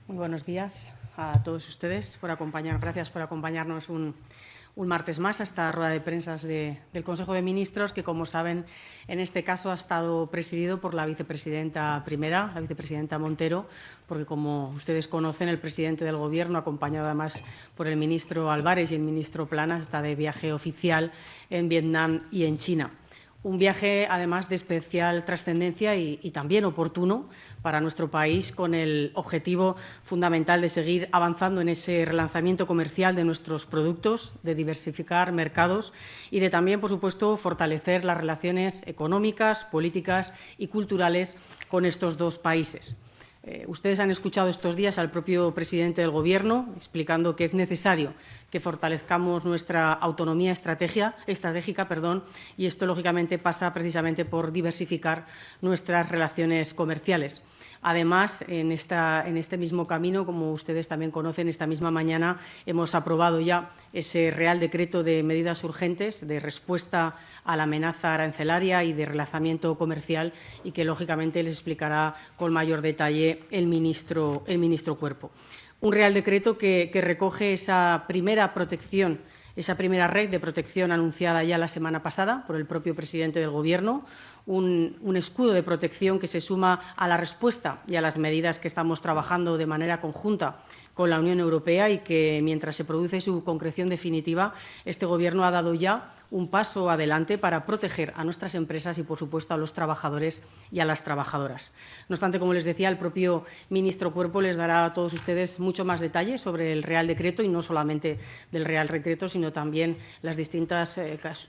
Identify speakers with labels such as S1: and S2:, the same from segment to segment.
S1: Muy buenos días a todos ustedes por acompañarnos. Gracias por acompañarnos un martes más a esta rueda de prensa del Consejo de Ministros, que, como saben, en este caso ha estado presidido por la vicepresidenta primera, la vicepresidenta Montero, porque, como ustedes conocen, el presidente del Gobierno, acompañado además por el ministro Álvarez y el ministro Planas, está de viaje oficial en Vietnam y en China. Un viaje, además, de especial trascendencia y también oportuno para nuestro país, con el objetivo fundamental de seguir avanzando en ese relanzamiento comercial de nuestros productos, de diversificar mercados y de también, por supuesto, fortalecer las relaciones económicas, políticas y culturales con estos dos países. Ustedes han escuchado estos días al propio presidente del Gobierno explicando que es necesario que fortalezcamos nuestra autonomía estratégica, y esto, lógicamente, pasa precisamente por diversificar nuestras relaciones comerciales. Además, en este mismo camino, como ustedes también conocen, esta misma mañana hemos aprobado ya ese Real Decreto de medidas urgentes de respuesta a la amenaza arancelaria y de relanzamiento comercial, y que, lógicamente, les explicará con mayor detalle el ministro Cuerpo. Un Real Decreto que recoge esa primera protección, esa primera red de protección anunciada ya la semana pasada por el propio presidente del Gobierno, un escudo de protección que se suma a la respuesta y a las medidas que estamos trabajando de manera conjunta con la Unión Europea, y que, mientras se produce su concreción definitiva, este Gobierno ha dado ya un paso adelante para proteger a nuestras empresas y, por supuesto, a los trabajadores y a las trabajadoras. No obstante, como les decía, el propio ministro Cuerpo les dará a todos ustedes mucho más detalle sobre el Real Decreto, y no solamente del Real Decreto, sino también las distintas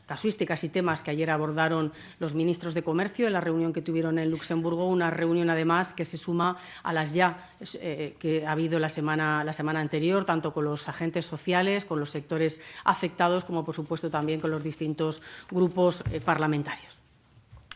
S1: casuísticas y temas que ayer abordaron los ministros de Comercio en la reunión que tuvieron en Luxemburgo, una reunión, además, que se suma a las que ha habido la semana anterior, tanto con los agentes sociales, con los sectores afectados, como, por supuesto, también con los distintos grupos parlamentarios.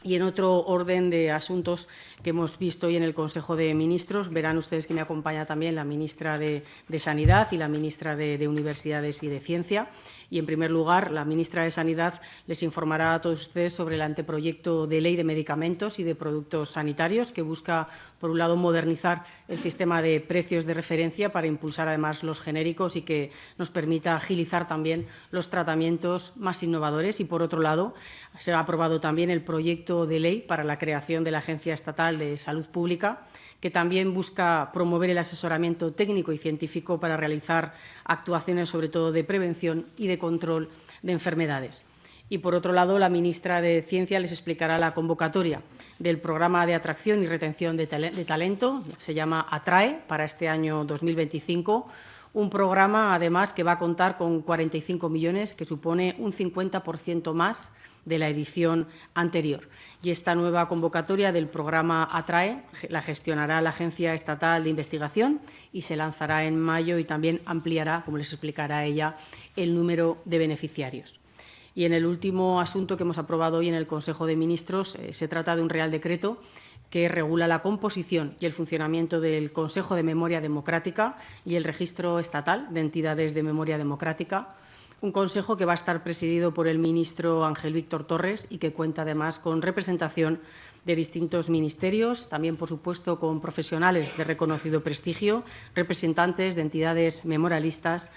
S1: Y en otro orden de asuntos que hemos visto hoy en el Consejo de Ministros, verán ustedes que me acompaña también la ministra de Sanidad y la ministra de Universidades y de Ciencia. Y, en primer lugar, la ministra de Sanidad les informará a todos ustedes sobre el anteproyecto de ley de medicamentos y de productos sanitarios, que busca, por un lado, modernizar el sistema de precios de referencia para impulsar, además, los genéricos, y que nos permita agilizar también los tratamientos más innovadores. Y, por otro lado, se ha aprobado también el proyecto de ley para la creación de la Agencia Estatal de Salud Pública, que también busca promover el asesoramiento técnico y científico para realizar actuaciones, sobre todo de prevención y de control de enfermedades. Y, por otro lado, la ministra de Ciencia les explicará la convocatoria del Programa de Atracción y Retención de Talento, se llama ATRAE, para este año 2025, un programa, además, que va a contar con 45 millones, que supone un 50% más de la edición anterior. Y esta nueva convocatoria del programa ATRAE la gestionará la Agencia Estatal de Investigación y se lanzará en mayo, y también ampliará, como les explicará ella, el número de beneficiarios. Y en el último asunto que hemos aprobado hoy en el Consejo de Ministros, se trata de un Real Decreto que regula la composición y el funcionamiento del Consejo de Memoria Democrática y el Registro Estatal de Entidades de Memoria Democrática, un consejo que va a estar presidido por el ministro Ángel Víctor Torres y que cuenta, además, con representación de distintos ministerios, también, por supuesto, con profesionales de reconocido prestigio, representantes de entidades memorialistas,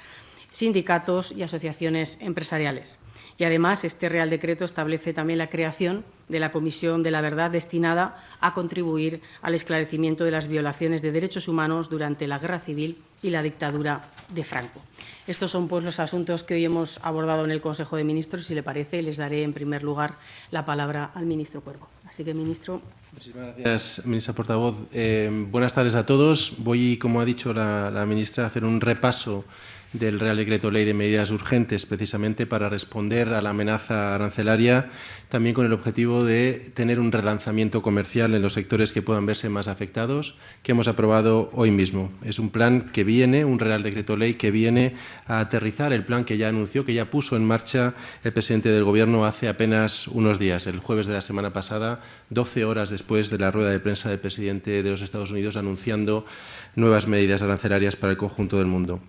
S1: sindicatos y asociaciones empresariales. Y, además, este Real Decreto establece también la creación de la Comisión de la Verdad, destinada a contribuir al esclarecimiento de las violaciones de derechos humanos durante la Guerra Civil y la dictadura de Franco. Estos son, pues, los asuntos que hoy hemos abordado en el Consejo de Ministros. Si le parece, les daré, en primer lugar, la palabra al ministro Cuervo. Así que, ministro.
S2: Muchísimas gracias, ministra portavoz. Buenas tardes a todos. Voy, como ha dicho la ministra, a hacer un repaso del Real Decreto Ley de Medidas Urgentes, precisamente para responder a la amenaza arancelaria, también con el objetivo de tener un relanzamiento comercial en los sectores que puedan verse más afectados, que hemos aprobado hoy mismo. Es un plan que viene, un Real Decreto Ley que viene a aterrizar el plan que ya anunció, que ya puso en marcha el presidente del Gobierno hace apenas unos días, el jueves de la semana pasada, 12 horas después de la rueda de prensa del presidente de los Estados Unidos anunciando nuevas medidas arancelarias para el conjunto del mundo.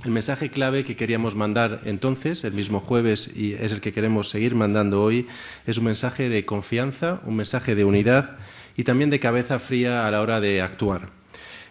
S2: El mensaje clave que queríamos mandar entonces, el mismo jueves, y es el que queremos seguir mandando hoy, es un mensaje de confianza, un mensaje de unidad y también de cabeza fría a la hora de actuar.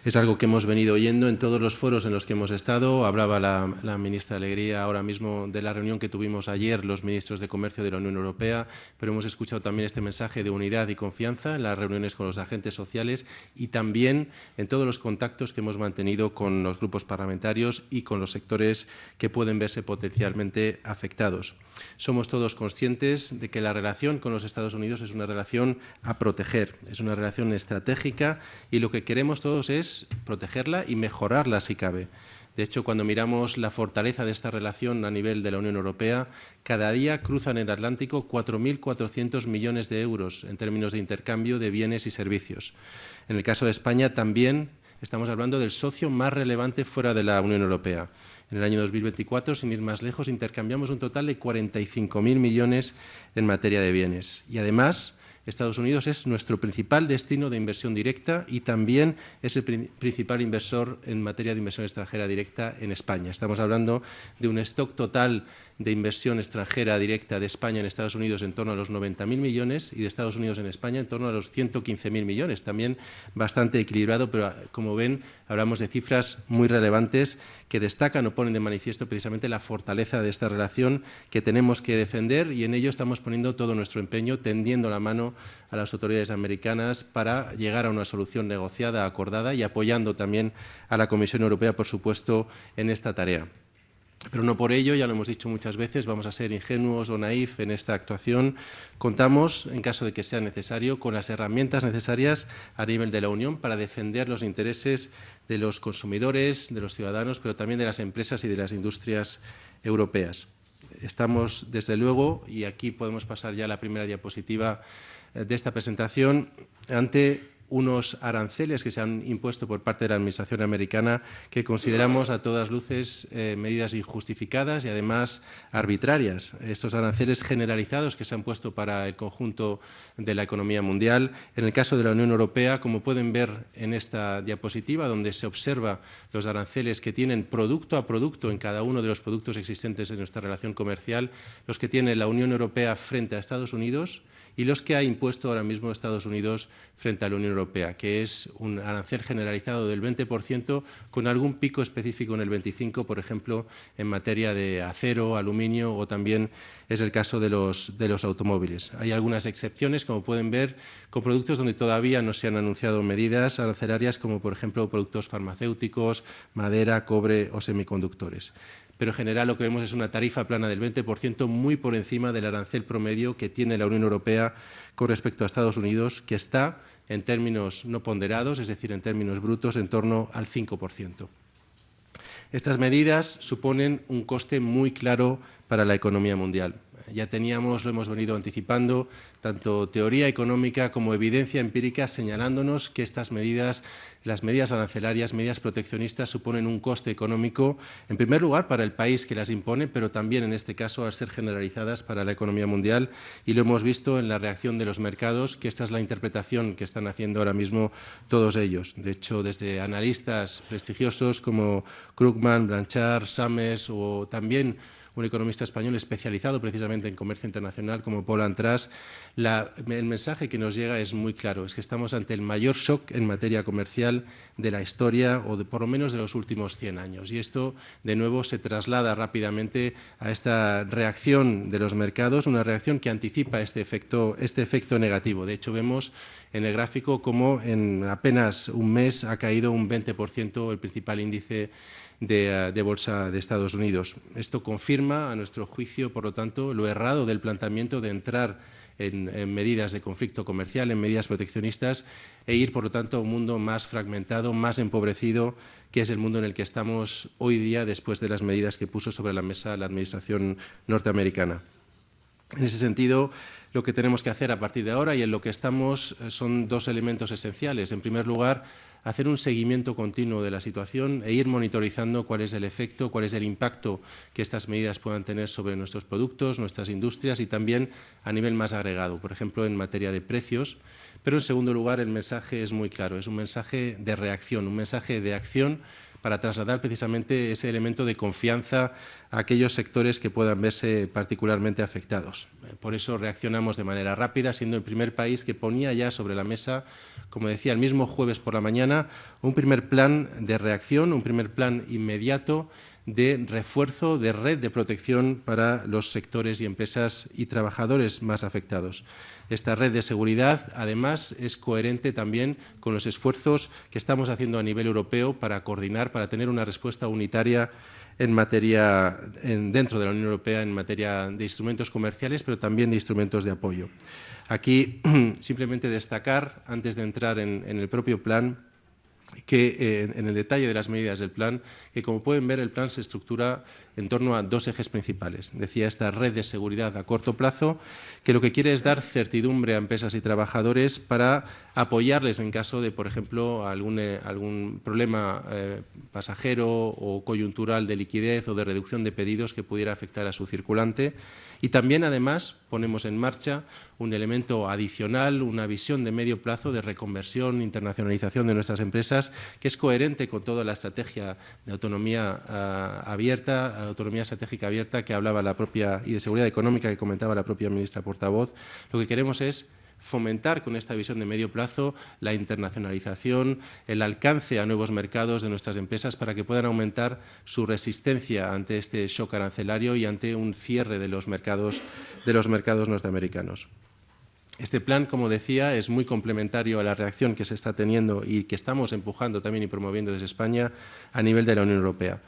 S2: Es algo que hemos venido oyendo en todos los foros en los que hemos estado. Hablaba la ministra Alegría ahora mismo de la reunión que tuvimos ayer los ministros de Comercio de la Unión Europea, pero hemos escuchado también este mensaje de unidad y confianza en las reuniones con los agentes sociales y también en todos los contactos que hemos mantenido con los grupos parlamentarios y con los sectores que pueden verse potencialmente afectados. Somos todos conscientes de que la relación con los Estados Unidos es una relación a proteger, es una relación estratégica y lo que queremos todos es protegerla y mejorarla si cabe. De hecho, cuando miramos la fortaleza de esta relación a nivel de la Unión Europea, cada día cruzan el Atlántico 4.400 millones de euros en términos de intercambio de bienes y servicios. En el caso de España también estamos hablando del socio más relevante fuera de la Unión Europea. En el año 2024, sin ir más lejos, intercambiamos un total de 45.000 millones en materia de bienes. Y además, Estados Unidos es nuestro principal destino de inversión directa y también es el principal inversor en materia de inversión extranjera directa en España. Estamos hablando de un stock total de inversión extranjera directa de España en Estados Unidos en torno a los 90.000 millones y de Estados Unidos en España en torno a los 115.000 millones. También bastante equilibrado, pero como ven, hablamos de cifras muy relevantes que destacan o ponen de manifiesto precisamente la fortaleza de esta relación que tenemos que defender y en ello estamos poniendo todo nuestro empeño, tendiendo la mano a las autoridades americanas para llegar a una solución negociada, acordada y apoyando también a la Comisión Europea, por supuesto, en esta tarea. Pero no por ello, ya lo hemos dicho muchas veces, vamos a ser ingenuos o naif en esta actuación. Contamos, en caso de que sea necesario, con las herramientas necesarias a nivel de la Unión para defender los intereses de los consumidores, de los ciudadanos, pero también de las empresas y de las industrias europeas. Estamos, desde luego, y aquí podemos pasar ya a la primera diapositiva de esta presentación, ante unos aranceles que se han impuesto por parte de la Administración americana que consideramos a todas luces medidas injustificadas y además arbitrarias. Estos aranceles generalizados que se han puesto para el conjunto de la economía mundial. En el caso de la Unión Europea, como pueden ver en esta diapositiva, donde se observa los aranceles que tienen producto a producto en cada uno de los productos existentes en nuestra relación comercial, los que tiene la Unión Europea frente a Estados Unidos y los que ha impuesto ahora mismo Estados Unidos frente a la Unión Europea, que es un arancel generalizado del 20% con algún pico específico en el 25%, por ejemplo, en materia de acero, aluminio o también es el caso de los automóviles. Hay algunas excepciones, como pueden ver, con productos donde todavía no se han anunciado medidas arancelarias, como por ejemplo productos farmacéuticos, madera, cobre o semiconductores. Pero en general lo que vemos es una tarifa plana del 20% muy por encima del arancel promedio que tiene la Unión Europea con respecto a Estados Unidos, que está en términos no ponderados, es decir, en términos brutos, en torno al 5%. Estas medidas suponen un coste muy claro para la economía mundial. Ya teníamos, lo hemos venido anticipando, tanto teoría económica como evidencia empírica señalándonos que estas medidas, las medidas arancelarias, medidas proteccionistas, suponen un coste económico, en primer lugar, para el país que las impone, pero también, en este caso, al ser generalizadas para la economía mundial. Y lo hemos visto en la reacción de los mercados, que esta es la interpretación que están haciendo ahora mismo todos ellos. De hecho, desde analistas prestigiosos como Krugman, Blanchard, Summers o también un economista español especializado precisamente en comercio internacional como Paul Antras, el mensaje que nos llega es muy claro, es que estamos ante el mayor shock en materia comercial de la historia o por lo menos de los últimos 100 años. Y esto, de nuevo, se traslada rápidamente a esta reacción de los mercados, una reacción que anticipa este efecto negativo. De hecho, vemos en el gráfico cómo en apenas un mes ha caído un 20% el principal índice de bolsa de Estados Unidos. Esto confirma, a nuestro juicio, por lo tanto, lo errado del planteamiento de entrar en medidas de conflicto comercial, en medidas proteccionistas e ir, por lo tanto, a un mundo más fragmentado, más empobrecido, que es el mundo en el que estamos hoy día después de las medidas que puso sobre la mesa la Administración norteamericana. En ese sentido, lo que tenemos que hacer a partir de ahora y en lo que estamos son dos elementos esenciales. En primer lugar, hacer un seguimiento continuo de la situación e ir monitorizando cuál es el efecto, cuál es el impacto que estas medidas puedan tener sobre nuestros productos, nuestras industrias y también a nivel más agregado, por ejemplo, en materia de precios. Pero, en segundo lugar, el mensaje es muy claro, es un mensaje de reacción, un mensaje de acción para trasladar precisamente ese elemento de confianza a aquellos sectores que puedan verse particularmente afectados. Por eso reaccionamos de manera rápida, siendo el primer país que ponía ya sobre la mesa, como decía, el mismo jueves por la mañana, un primer plan de reacción, un primer plan inmediato de refuerzo de red de protección para los sectores y empresas y trabajadores más afectados. Esta red de seguridad, además, es coherente también con los esfuerzos que estamos haciendo a nivel europeo para coordinar, para tener una respuesta unitaria dentro de la Unión Europea en materia de instrumentos comerciales, pero también de instrumentos de apoyo. Aquí, simplemente destacar, antes de entrar en el propio plan, que en el detalle de las medidas del plan, que como pueden ver el plan se estructura en torno a dos ejes principales. Decía, esta red de seguridad a corto plazo, que lo que quiere es dar certidumbre a empresas y trabajadores para apoyarles en caso de, por ejemplo, algún problema pasajero o coyuntural de liquidez o de reducción de pedidos que pudiera afectar a su circulante. Y también, además, ponemos en marcha un elemento adicional, una visión de medio plazo de reconversión, internacionalización de nuestras empresas, que es coherente con toda la estrategia de autonomía abierta, autonomía estratégica abierta que hablaba la propia y de seguridad económica que comentaba la propia ministra portavoz. Lo que queremos es fomentar con esta visión de medio plazo la internacionalización, el alcance a nuevos mercados de nuestras empresas para que puedan aumentar su resistencia ante este shock arancelario y ante un cierre de los mercados norteamericanos. Este plan, como decía, es muy complementario a la reacción que se está teniendo y que estamos empujando también y promoviendo desde España a nivel de la Unión Europea.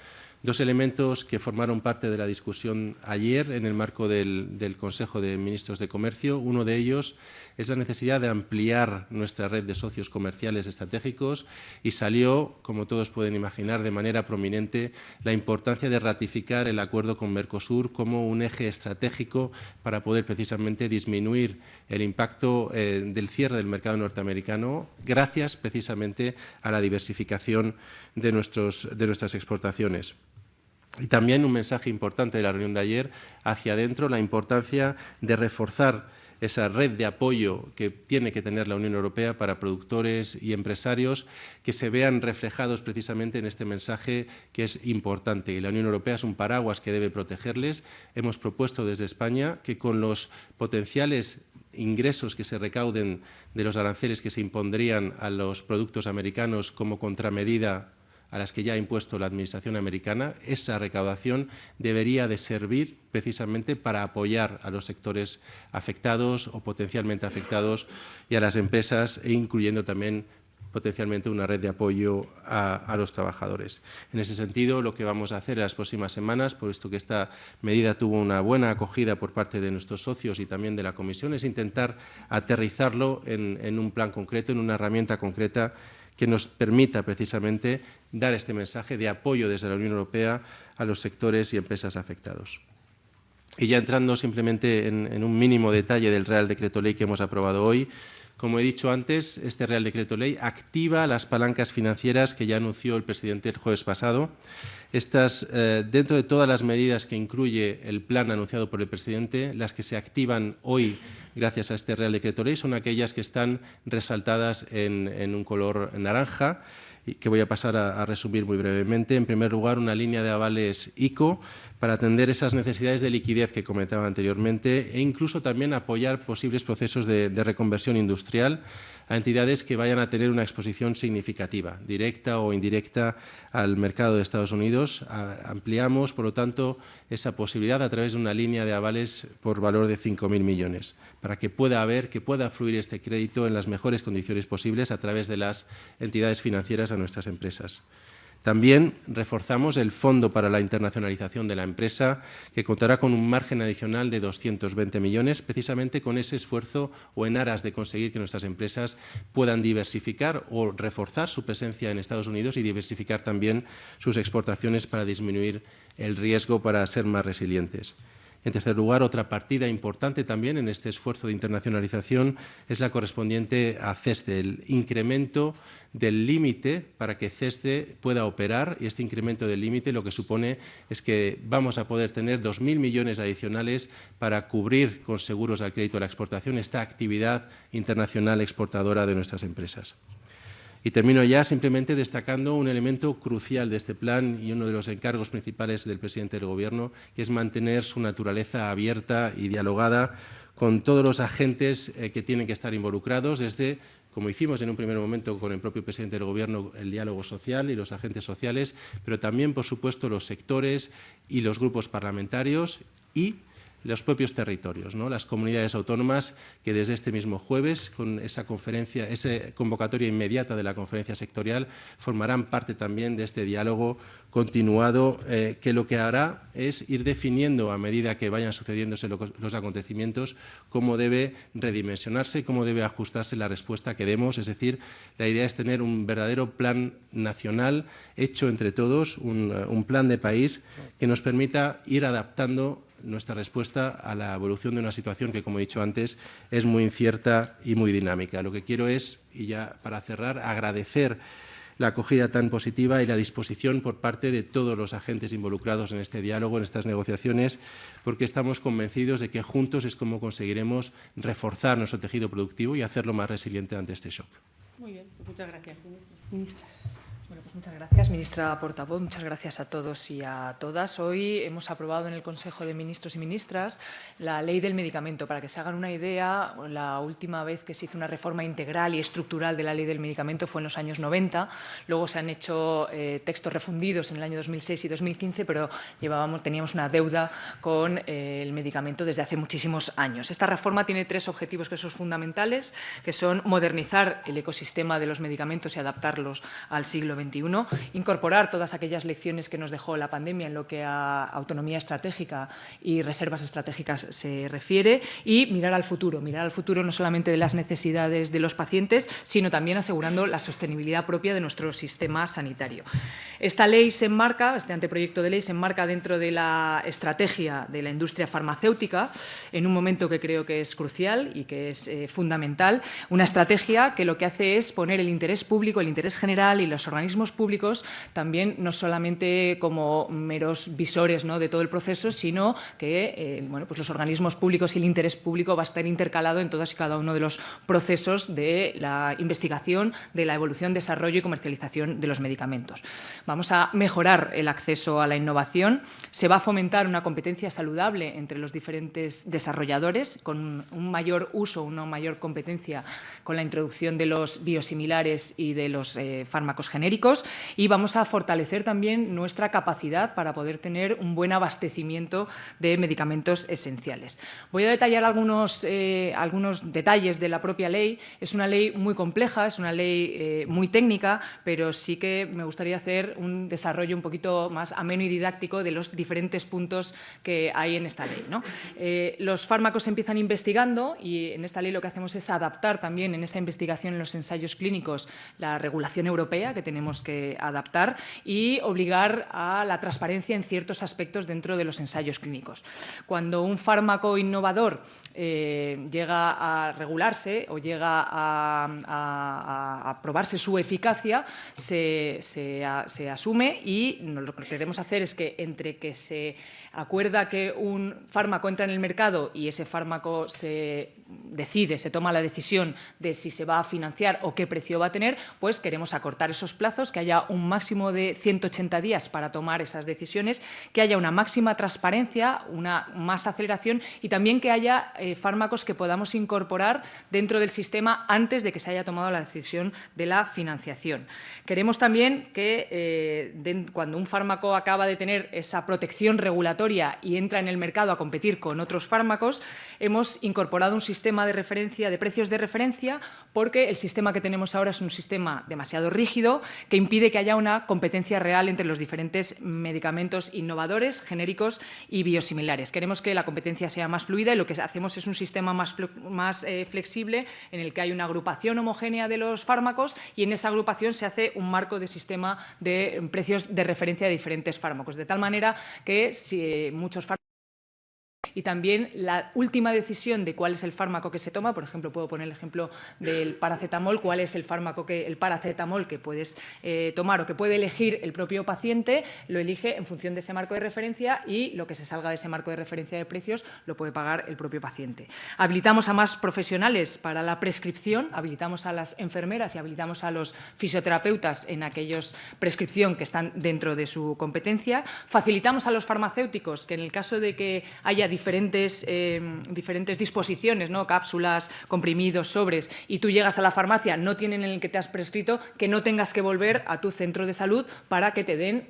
S2: Dos elementos que formaron parte de la discusión ayer en el marco del Consejo de Ministros de Comercio. Uno de ellos es la necesidad de ampliar nuestra red de socios comerciales estratégicos y salió, como todos pueden imaginar, de manera prominente la importancia de ratificar el acuerdo con Mercosur como un eje estratégico para poder precisamente disminuir el impacto del cierre del mercado norteamericano gracias precisamente a la diversificación de nuestras exportaciones. Y también un mensaje importante de la reunión de ayer hacia adentro, la importancia de reforzar esa red de apoyo que tiene que tener la Unión Europea para productores y empresarios que se vean reflejados precisamente en este mensaje que es importante. Y la Unión Europea es un paraguas que debe protegerles. Hemos propuesto desde España que con los potenciales ingresos que se recauden de los aranceles que se impondrían a los productos americanos como contramedida a las que ya ha impuesto la Administración americana, esa recaudación debería de servir precisamente para apoyar a los sectores afectados o potencialmente afectados y a las empresas, e incluyendo también potencialmente una red de apoyo a los trabajadores. En ese sentido, lo que vamos a hacer en las próximas semanas, puesto que esta medida tuvo una buena acogida por parte de nuestros socios y también de la Comisión, es intentar aterrizarlo en un plan concreto, en una herramienta concreta que nos permita precisamente dar este mensaje de apoyo desde la Unión Europea a los sectores y empresas afectados. Y ya entrando simplemente en un mínimo detalle del Real Decreto Ley que hemos aprobado hoy, como he dicho antes, este Real Decreto Ley activa las palancas financieras que ya anunció el presidente el jueves pasado. Estas, dentro de todas las medidas que incluye el plan anunciado por el presidente, las que se activan hoy gracias a este Real Decreto Ley son aquellas que están resaltadas en un color naranja y que voy a pasar a resumir muy brevemente. En primer lugar, una línea de avales ICO para atender esas necesidades de liquidez que comentaba anteriormente e incluso también apoyar posibles procesos de reconversión industrial a entidades que vayan a tener una exposición significativa, directa o indirecta al mercado de Estados Unidos. Ampliamos, por lo tanto, esa posibilidad a través de una línea de avales por valor de 5.000 millones, para que pueda fluir este crédito en las mejores condiciones posibles a través de las entidades financieras a nuestras empresas. También reforzamos el Fondo para la Internacionalización de la Empresa, que contará con un margen adicional de 220 millones, precisamente con ese esfuerzo o en aras de conseguir que nuestras empresas puedan diversificar o reforzar su presencia en Estados Unidos y diversificar también sus exportaciones para disminuir el riesgo para ser más resilientes. En tercer lugar, otra partida importante también en este esfuerzo de internacionalización es la correspondiente a CESDE, el incremento del límite para que CESDE pueda operar, y este incremento del límite lo que supone es que vamos a poder tener 2.000 millones adicionales para cubrir con seguros al crédito a la exportación esta actividad internacional exportadora de nuestras empresas. Y termino ya simplemente destacando un elemento crucial de este plan y uno de los encargos principales del presidente del Gobierno, que es mantener su naturaleza abierta y dialogada con todos los agentes que tienen que estar involucrados, desde, como hicimos en un primer momento con el propio presidente del Gobierno, el diálogo social y los agentes sociales, pero también, por supuesto, los sectores y los grupos parlamentarios y los propios territorios, ¿no? Las comunidades autónomas que desde este mismo jueves, con esa conferencia, esa convocatoria inmediata de la conferencia sectorial, formarán parte también de este diálogo continuado que lo que hará es ir definiendo a medida que vayan sucediéndose los acontecimientos cómo debe redimensionarse, cómo debe ajustarse la respuesta que demos. Es decir, la idea es tener un verdadero plan nacional hecho entre todos, un plan de país que nos permita ir adaptando nuestra respuesta a la evolución de una situación que, como he dicho antes, es muy incierta y muy dinámica. Lo que quiero es, y ya para cerrar, agradecer la acogida tan positiva y la disposición por parte de todos los agentes involucrados en este diálogo, en estas negociaciones, porque estamos convencidos de que juntos es como conseguiremos reforzar nuestro tejido productivo y hacerlo más resiliente ante este shock.
S1: Muy bien, pues muchas gracias, ministra.
S3: Bueno, pues muchas gracias, ministra portavoz. Muchas gracias a todos y a todas. Hoy hemos aprobado en el Consejo de Ministros y Ministras la Ley del Medicamento. Para que se hagan una idea, la última vez que se hizo una reforma integral y estructural de la Ley del Medicamento fue en los años 90. Luego se han hecho textos refundidos en el año 2006 y 2015, pero teníamos una deuda con el medicamento desde hace muchísimos años. Esta reforma tiene tres objetivos que son fundamentales, que son modernizar el ecosistema de los medicamentos y adaptarlos al siglo XXI, incorporar todas aquellas lecciones que nos dejó la pandemia en lo que a autonomía estratégica y reservas estratégicas se refiere y mirar al futuro no solamente de las necesidades de los pacientes, sino también asegurando la sostenibilidad propia de nuestro sistema sanitario. Esta ley se enmarca, este anteproyecto de ley se enmarca dentro de la estrategia de la industria farmacéutica en un momento que creo que es crucial y que es fundamental, una estrategia que lo que hace es poner el interés público, el interés general y los organismos públicos también no solamente como meros visores, ¿no?, de todo el proceso, sino que pues los organismos públicos y el interés público va a estar intercalado en todos y cada uno de los procesos de la investigación, de la evolución, desarrollo y comercialización de los medicamentos. Vamos a mejorar el acceso a la innovación, se va a fomentar una competencia saludable entre los diferentes desarrolladores con un mayor uso, una mayor competencia con la introducción de los biosimilares y de los fármacos genéricos, y vamos a fortalecer también nuestra capacidad para poder tener un buen abastecimiento de medicamentos esenciales. Voy a detallar algunos detalles de la propia ley. Es una ley muy compleja, es una ley muy técnica, pero sí que me gustaría hacer un desarrollo un poquito más ameno y didáctico de los diferentes puntos que hay en esta ley, ¿no? Los fármacos se empiezan investigando y en esta ley lo que hacemos es adaptar también en esa investigación en los ensayos clínicos la regulación europea que tenemos que adaptar y obligar a la transparencia en ciertos aspectos dentro de los ensayos clínicos. Cuando un fármaco innovador llega a regularse o llega a probarse su eficacia, se asume y lo que queremos hacer es que entre que se acuerda que un fármaco entra en el mercado y ese fármaco se toma la decisión de si se va a financiar o qué precio va a tener, pues queremos acortar esos plazos, que haya un máximo de 180 días para tomar esas decisiones, que haya una máxima transparencia, una más aceleración y también que haya fármacos que podamos incorporar dentro del sistema antes de que se haya tomado la decisión de la financiación. Queremos también que cuando un fármaco acaba de tener esa protección regulatoria y entra en el mercado a competir con otros fármacos, hemos incorporado un sistema de referencia, de precios de referencia, porque el sistema que tenemos ahora es un sistema demasiado rígido que impide que haya una competencia real entre los diferentes medicamentos innovadores, genéricos y biosimilares. Queremos que la competencia sea más fluida y lo que hacemos es un sistema más flexible en el que hay una agrupación homogénea de los fármacos y en esa agrupación se hace un marco de sistema de precios de referencia de diferentes fármacos, de tal manera que si muchos fármacos y también la última decisión de cuál es el fármaco que se toma. Por ejemplo, puedo poner el ejemplo del paracetamol, cuál es el paracetamol que puedes tomar o que puede elegir el propio paciente, lo elige en función de ese marco de referencia y lo que se salga de ese marco de referencia de precios lo puede pagar el propio paciente. Habilitamos a más profesionales para la prescripción, habilitamos a las enfermeras y habilitamos a los fisioterapeutas en aquellos prescripción que están dentro de su competencia. Facilitamos a los farmacéuticos que en el caso de que haya diferentes disposiciones, ¿no? Cápsulas, comprimidos, sobres, y tú llegas a la farmacia, no tienen el que te has prescrito, que no tengas que volver a tu centro de salud para que te den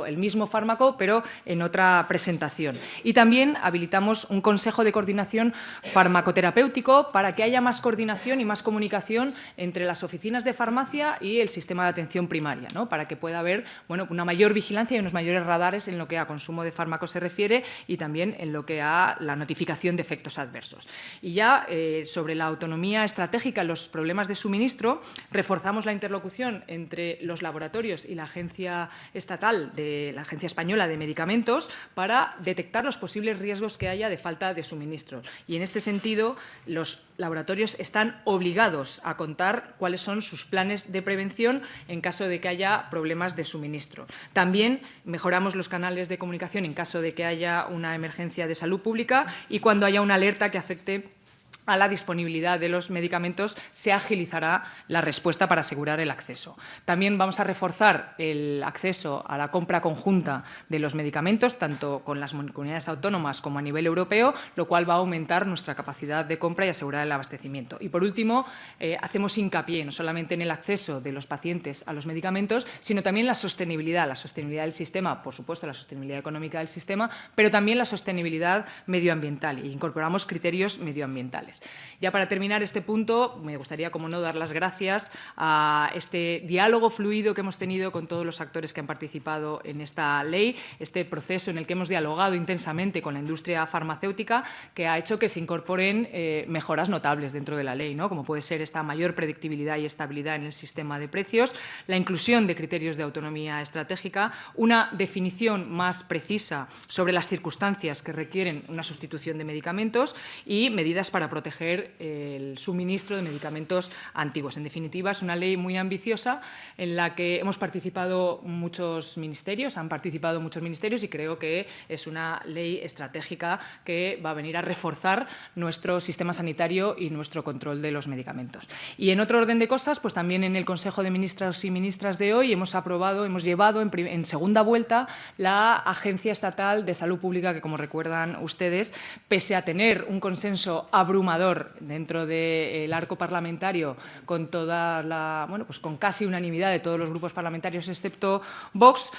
S3: el mismo fármaco, pero en otra presentación. Y también habilitamos un consejo de coordinación farmacoterapéutico para que haya más coordinación y más comunicación entre las oficinas de farmacia y el sistema de atención primaria, ¿no? Para que pueda haber una mayor vigilancia y unos mayores radares en lo que a consumo de fármacos se refiere y también en lo que a la notificación de efectos adversos. Y ya sobre la autonomía estratégica, los problemas de suministro, reforzamos la interlocución entre los laboratorios y la Agencia Estatal, la Agencia Española de Medicamentos, para detectar los posibles riesgos que haya de falta de suministro. Y en este sentido, los laboratorios están obligados a contar cuáles son sus planes de prevención en caso de que haya problemas de suministro. También mejoramos los canales de comunicación en caso de que haya una emergencia de salud pública y cuando haya una alerta que afecte a la disponibilidad de los medicamentos, se agilizará la respuesta para asegurar el acceso. También vamos a reforzar el acceso a la compra conjunta de los medicamentos, tanto con las comunidades autónomas como a nivel europeo, lo cual va a aumentar nuestra capacidad de compra y asegurar el abastecimiento. Y, por último, hacemos hincapié no solamente en el acceso de los pacientes a los medicamentos, sino también la sostenibilidad del sistema, por supuesto, la sostenibilidad económica del sistema, pero también la sostenibilidad medioambiental, e incorporamos criterios medioambientales. Ya para terminar este punto, me gustaría, como no, dar las gracias a este diálogo fluido que hemos tenido con todos los actores que han participado en esta ley, este proceso en el que hemos dialogado intensamente con la industria farmacéutica, que ha hecho que se incorporen mejoras notables dentro de la ley, ¿no? Como puede ser esta mayor predictibilidad y estabilidad en el sistema de precios, la inclusión de criterios de autonomía estratégica, una definición más precisa sobre las circunstancias que requieren una sustitución de medicamentos y medidas para proteger el suministro de medicamentos antiguos. En definitiva, es una ley muy ambiciosa en la que hemos participado muchos ministerios, y creo que es una ley estratégica que va a venir a reforzar nuestro sistema sanitario y nuestro control de los medicamentos. Y en otro orden de cosas, pues también en el Consejo de Ministros y Ministras de hoy hemos llevado en segunda vuelta la Agencia Estatal de Salud Pública, que, como recuerdan ustedes, pese a tener un consenso abrumador dentro del arco parlamentario con con casi unanimidad de todos los grupos parlamentarios excepto Vox,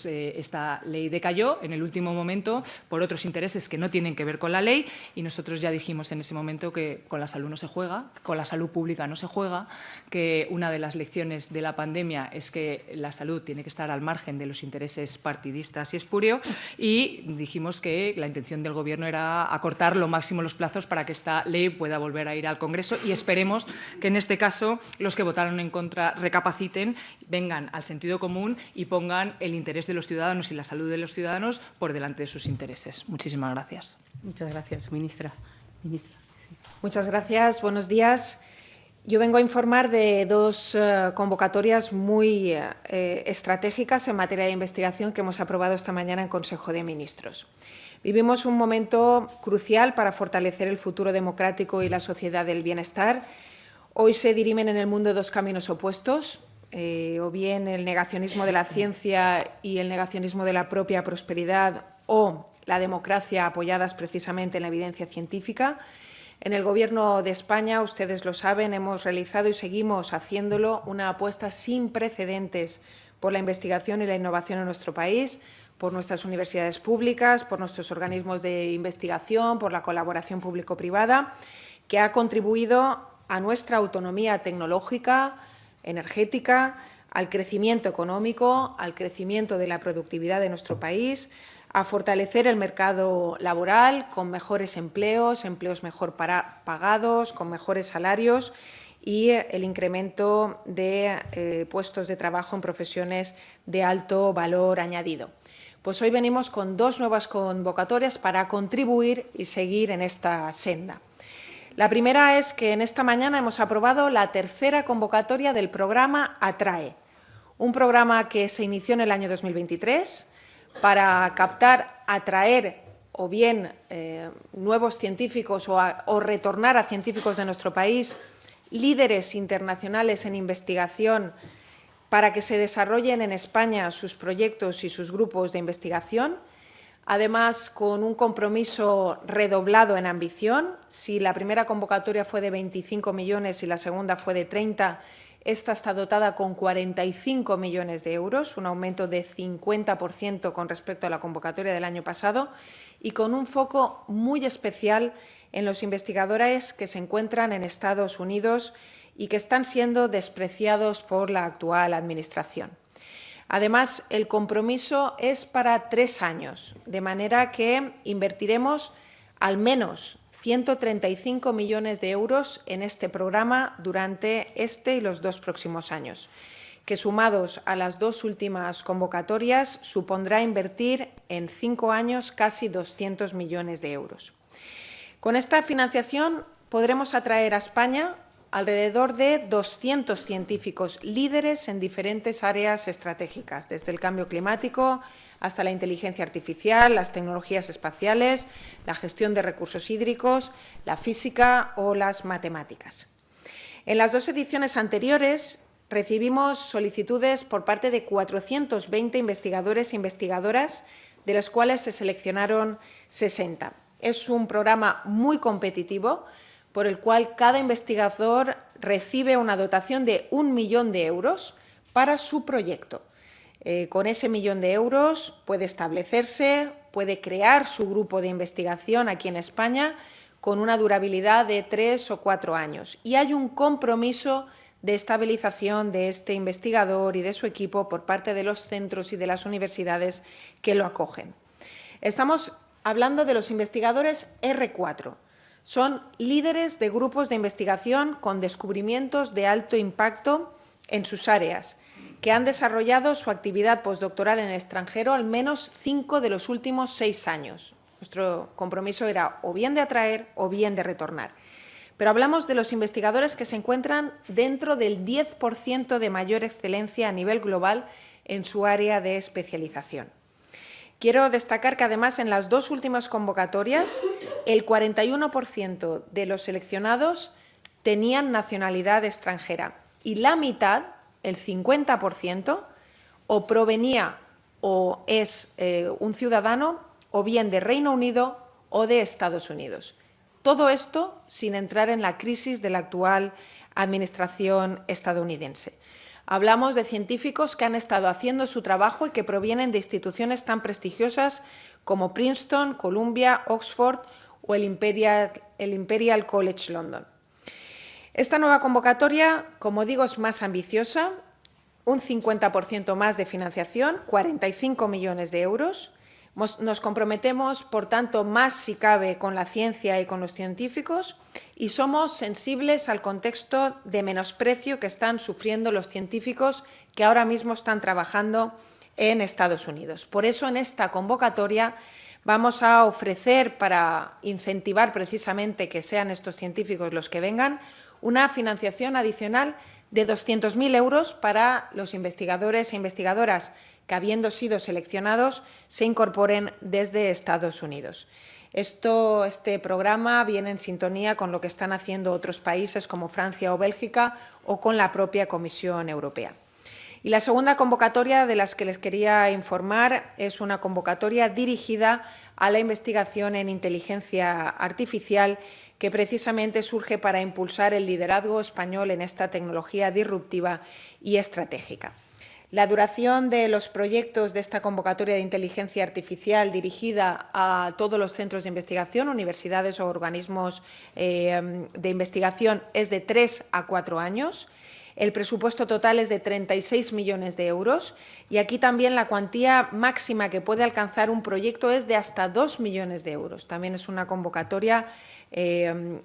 S3: esta ley decayó en el último momento por otros intereses que no tienen que ver con la ley y nosotros ya dijimos en ese momento que con la salud no se juega, con la salud pública no se juega, que una de las lecciones de la pandemia es que la salud tiene que estar al margen de los intereses partidistas y espurios y dijimos que la intención del Gobierno era acortar lo máximo los plazos para que esta ley pueda volver a ir al Congreso y esperemos que en este caso los que votaron en contra recapaciten, vengan al sentido común y pongan el interés de los ciudadanos y la salud de los ciudadanos por delante de sus intereses. Muchísimas gracias.
S1: Muchas gracias, ministra.
S4: Muchas gracias. Buenos días. Yo vengo a informar de dos convocatorias muy estratégicas en materia de investigación que hemos aprobado esta mañana en Consejo de Ministros. Vivimos un momento crucial para fortalecer el futuro democrático y la sociedad del bienestar. Hoy se dirimen en el mundo dos caminos opuestos, o bien el negacionismo de la ciencia y el negacionismo de la propia prosperidad o la democracia apoyadas precisamente en la evidencia científica. En el Gobierno de España, ustedes lo saben, hemos realizado y seguimos haciéndolo una apuesta sin precedentes por la investigación y la innovación en nuestro país, por nuestras universidades públicas, por nuestros organismos de investigación, por la colaboración público-privada, que ha contribuido a nuestra autonomía tecnológica, energética, al crecimiento económico, al crecimiento de la productividad de nuestro país, a fortalecer el mercado laboral con mejores empleos, empleos mejor pagados, con mejores salarios y el incremento de puestos de trabajo en profesiones de alto valor añadido. pues hoy venimos con 2 nuevas convocatorias para contribuir y seguir en esta senda. La primera es que en esta mañana hemos aprobado la tercera convocatoria del programa ATRAE, un programa que se inició en el año 2023 para captar, atraer o bien nuevos científicos o retornar a científicos de nuestro país, líderes internacionales en investigación, para que se desarrollen en España sus proyectos y sus grupos de investigación, además con un compromiso redoblado en ambición. Si la primera convocatoria fue de 25 millones y la segunda fue de 30, esta está dotada con 45 millones de euros, un aumento de 50% con respecto a la convocatoria del año pasado y con un foco muy especial en los investigadores que se encuentran en Estados Unidos y que están siendo despreciados por la actual Administración. Además, el compromiso es para 3 años, de manera que invertiremos al menos 135 millones de euros en este programa durante este y los 2 próximos años, que sumados a las 2 últimas convocatorias supondrá invertir en 5 años casi 200 millones de euros. Con esta financiación podremos atraer a España alrededor de 200 científicos líderes en diferentes áreas estratégicas, desde el cambio climático hasta la inteligencia artificial, las tecnologías espaciales, la gestión de recursos hídricos, la física o las matemáticas. En las 2 ediciones anteriores recibimos solicitudes por parte de 420 investigadores e investigadoras, de los cuales se seleccionaron 60. Es un programa muy competitivo, por el cual cada investigador recibe una dotación de 1 millón de euros para su proyecto. Con ese 1 millón de euros puede establecerse, puede crear su grupo de investigación aquí en España con una durabilidad de 3 o 4 años. Y hay un compromiso de estabilización de este investigador y de su equipo por parte de los centros y de las universidades que lo acogen. Estamos hablando de los investigadores R4. Son líderes de grupos de investigación con descubrimientos de alto impacto en sus áreas, que han desarrollado su actividad postdoctoral en el extranjero al menos 5 de los últimos 6 años. Nuestro compromiso era o bien de atraer o bien de retornar. Pero hablamos de los investigadores que se encuentran dentro del 10% de mayor excelencia a nivel global en su área de especialización. Quiero destacar que, además, en las 2 últimas convocatorias, el 41% de los seleccionados tenían nacionalidad extranjera y la mitad, el 50%, o provenía o es un ciudadano o bien de Reino Unido o de Estados Unidos. Todo esto sin entrar en la crisis de la actual Administración estadounidense. Hablamos de científicos que han estado haciendo su trabajo y que provienen de instituciones tan prestigiosas como Princeton, Columbia, Oxford o el Imperial College London. Esta nueva convocatoria, como digo, es más ambiciosa, un 50% más de financiación, 45 millones de euros. Nos comprometemos, por tanto, más si cabe con la ciencia y con los científicos y somos sensibles al contexto de menosprecio que están sufriendo los científicos que ahora mismo están trabajando en Estados Unidos. Por eso, en esta convocatoria vamos a ofrecer, para incentivar precisamente que sean estos científicos los que vengan, una financiación adicional de 200.000 euros para los investigadores e investigadoras que, habiendo sido seleccionados, se incorporen desde Estados Unidos. Este programa viene en sintonía con lo que están haciendo otros países como Francia o Bélgica o con la propia Comisión Europea. Y la segunda convocatoria de las que les quería informar es una convocatoria dirigida a la investigación en inteligencia artificial que precisamente surge para impulsar el liderazgo español en esta tecnología disruptiva y estratégica. La duración de los proyectos de esta convocatoria de inteligencia artificial dirigida a todos los centros de investigación, universidades o organismos de investigación es de 3 a 4 años. El presupuesto total es de 36 millones de euros y aquí también la cuantía máxima que puede alcanzar un proyecto es de hasta 2 millones de euros. También es una convocatoria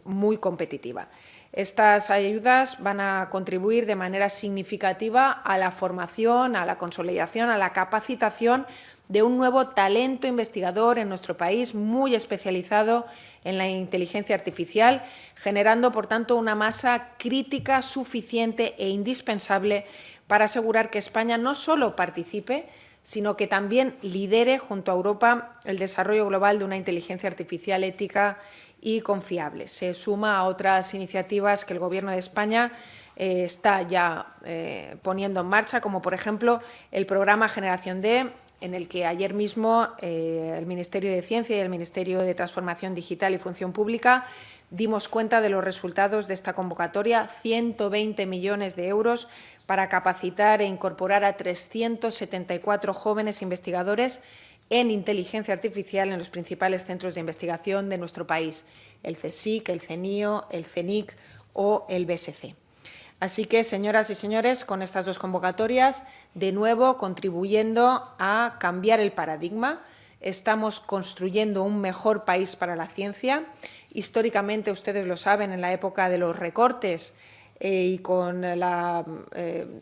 S4: muy competitiva. Estas ayudas van a contribuir de manera significativa a la formación, a la consolidación, a la capacitación de un nuevo talento investigador en nuestro país, muy especializado en la inteligencia artificial, generando, por tanto, una masa crítica suficiente e indispensable para asegurar que España no solo participe, sino que también lidere junto a Europa el desarrollo global de una inteligencia artificial ética y confiable. Se suma a otras iniciativas que el Gobierno de España está ya poniendo en marcha, como por ejemplo el programa Generación D, en el que ayer mismo el Ministerio de Ciencia y el Ministerio de Transformación Digital y Función Pública dimos cuenta de los resultados de esta convocatoria, 120 millones de euros para capacitar e incorporar a 374 jóvenes investigadores en inteligencia artificial en los principales centros de investigación de nuestro país, el CSIC, el CENIO, el CENIC o el BSC. Así que, señoras y señores, con estas dos convocatorias, de nuevo contribuyendo a cambiar el paradigma, estamos construyendo un mejor país para la ciencia. Históricamente, ustedes lo saben, en la época de los recortes y con la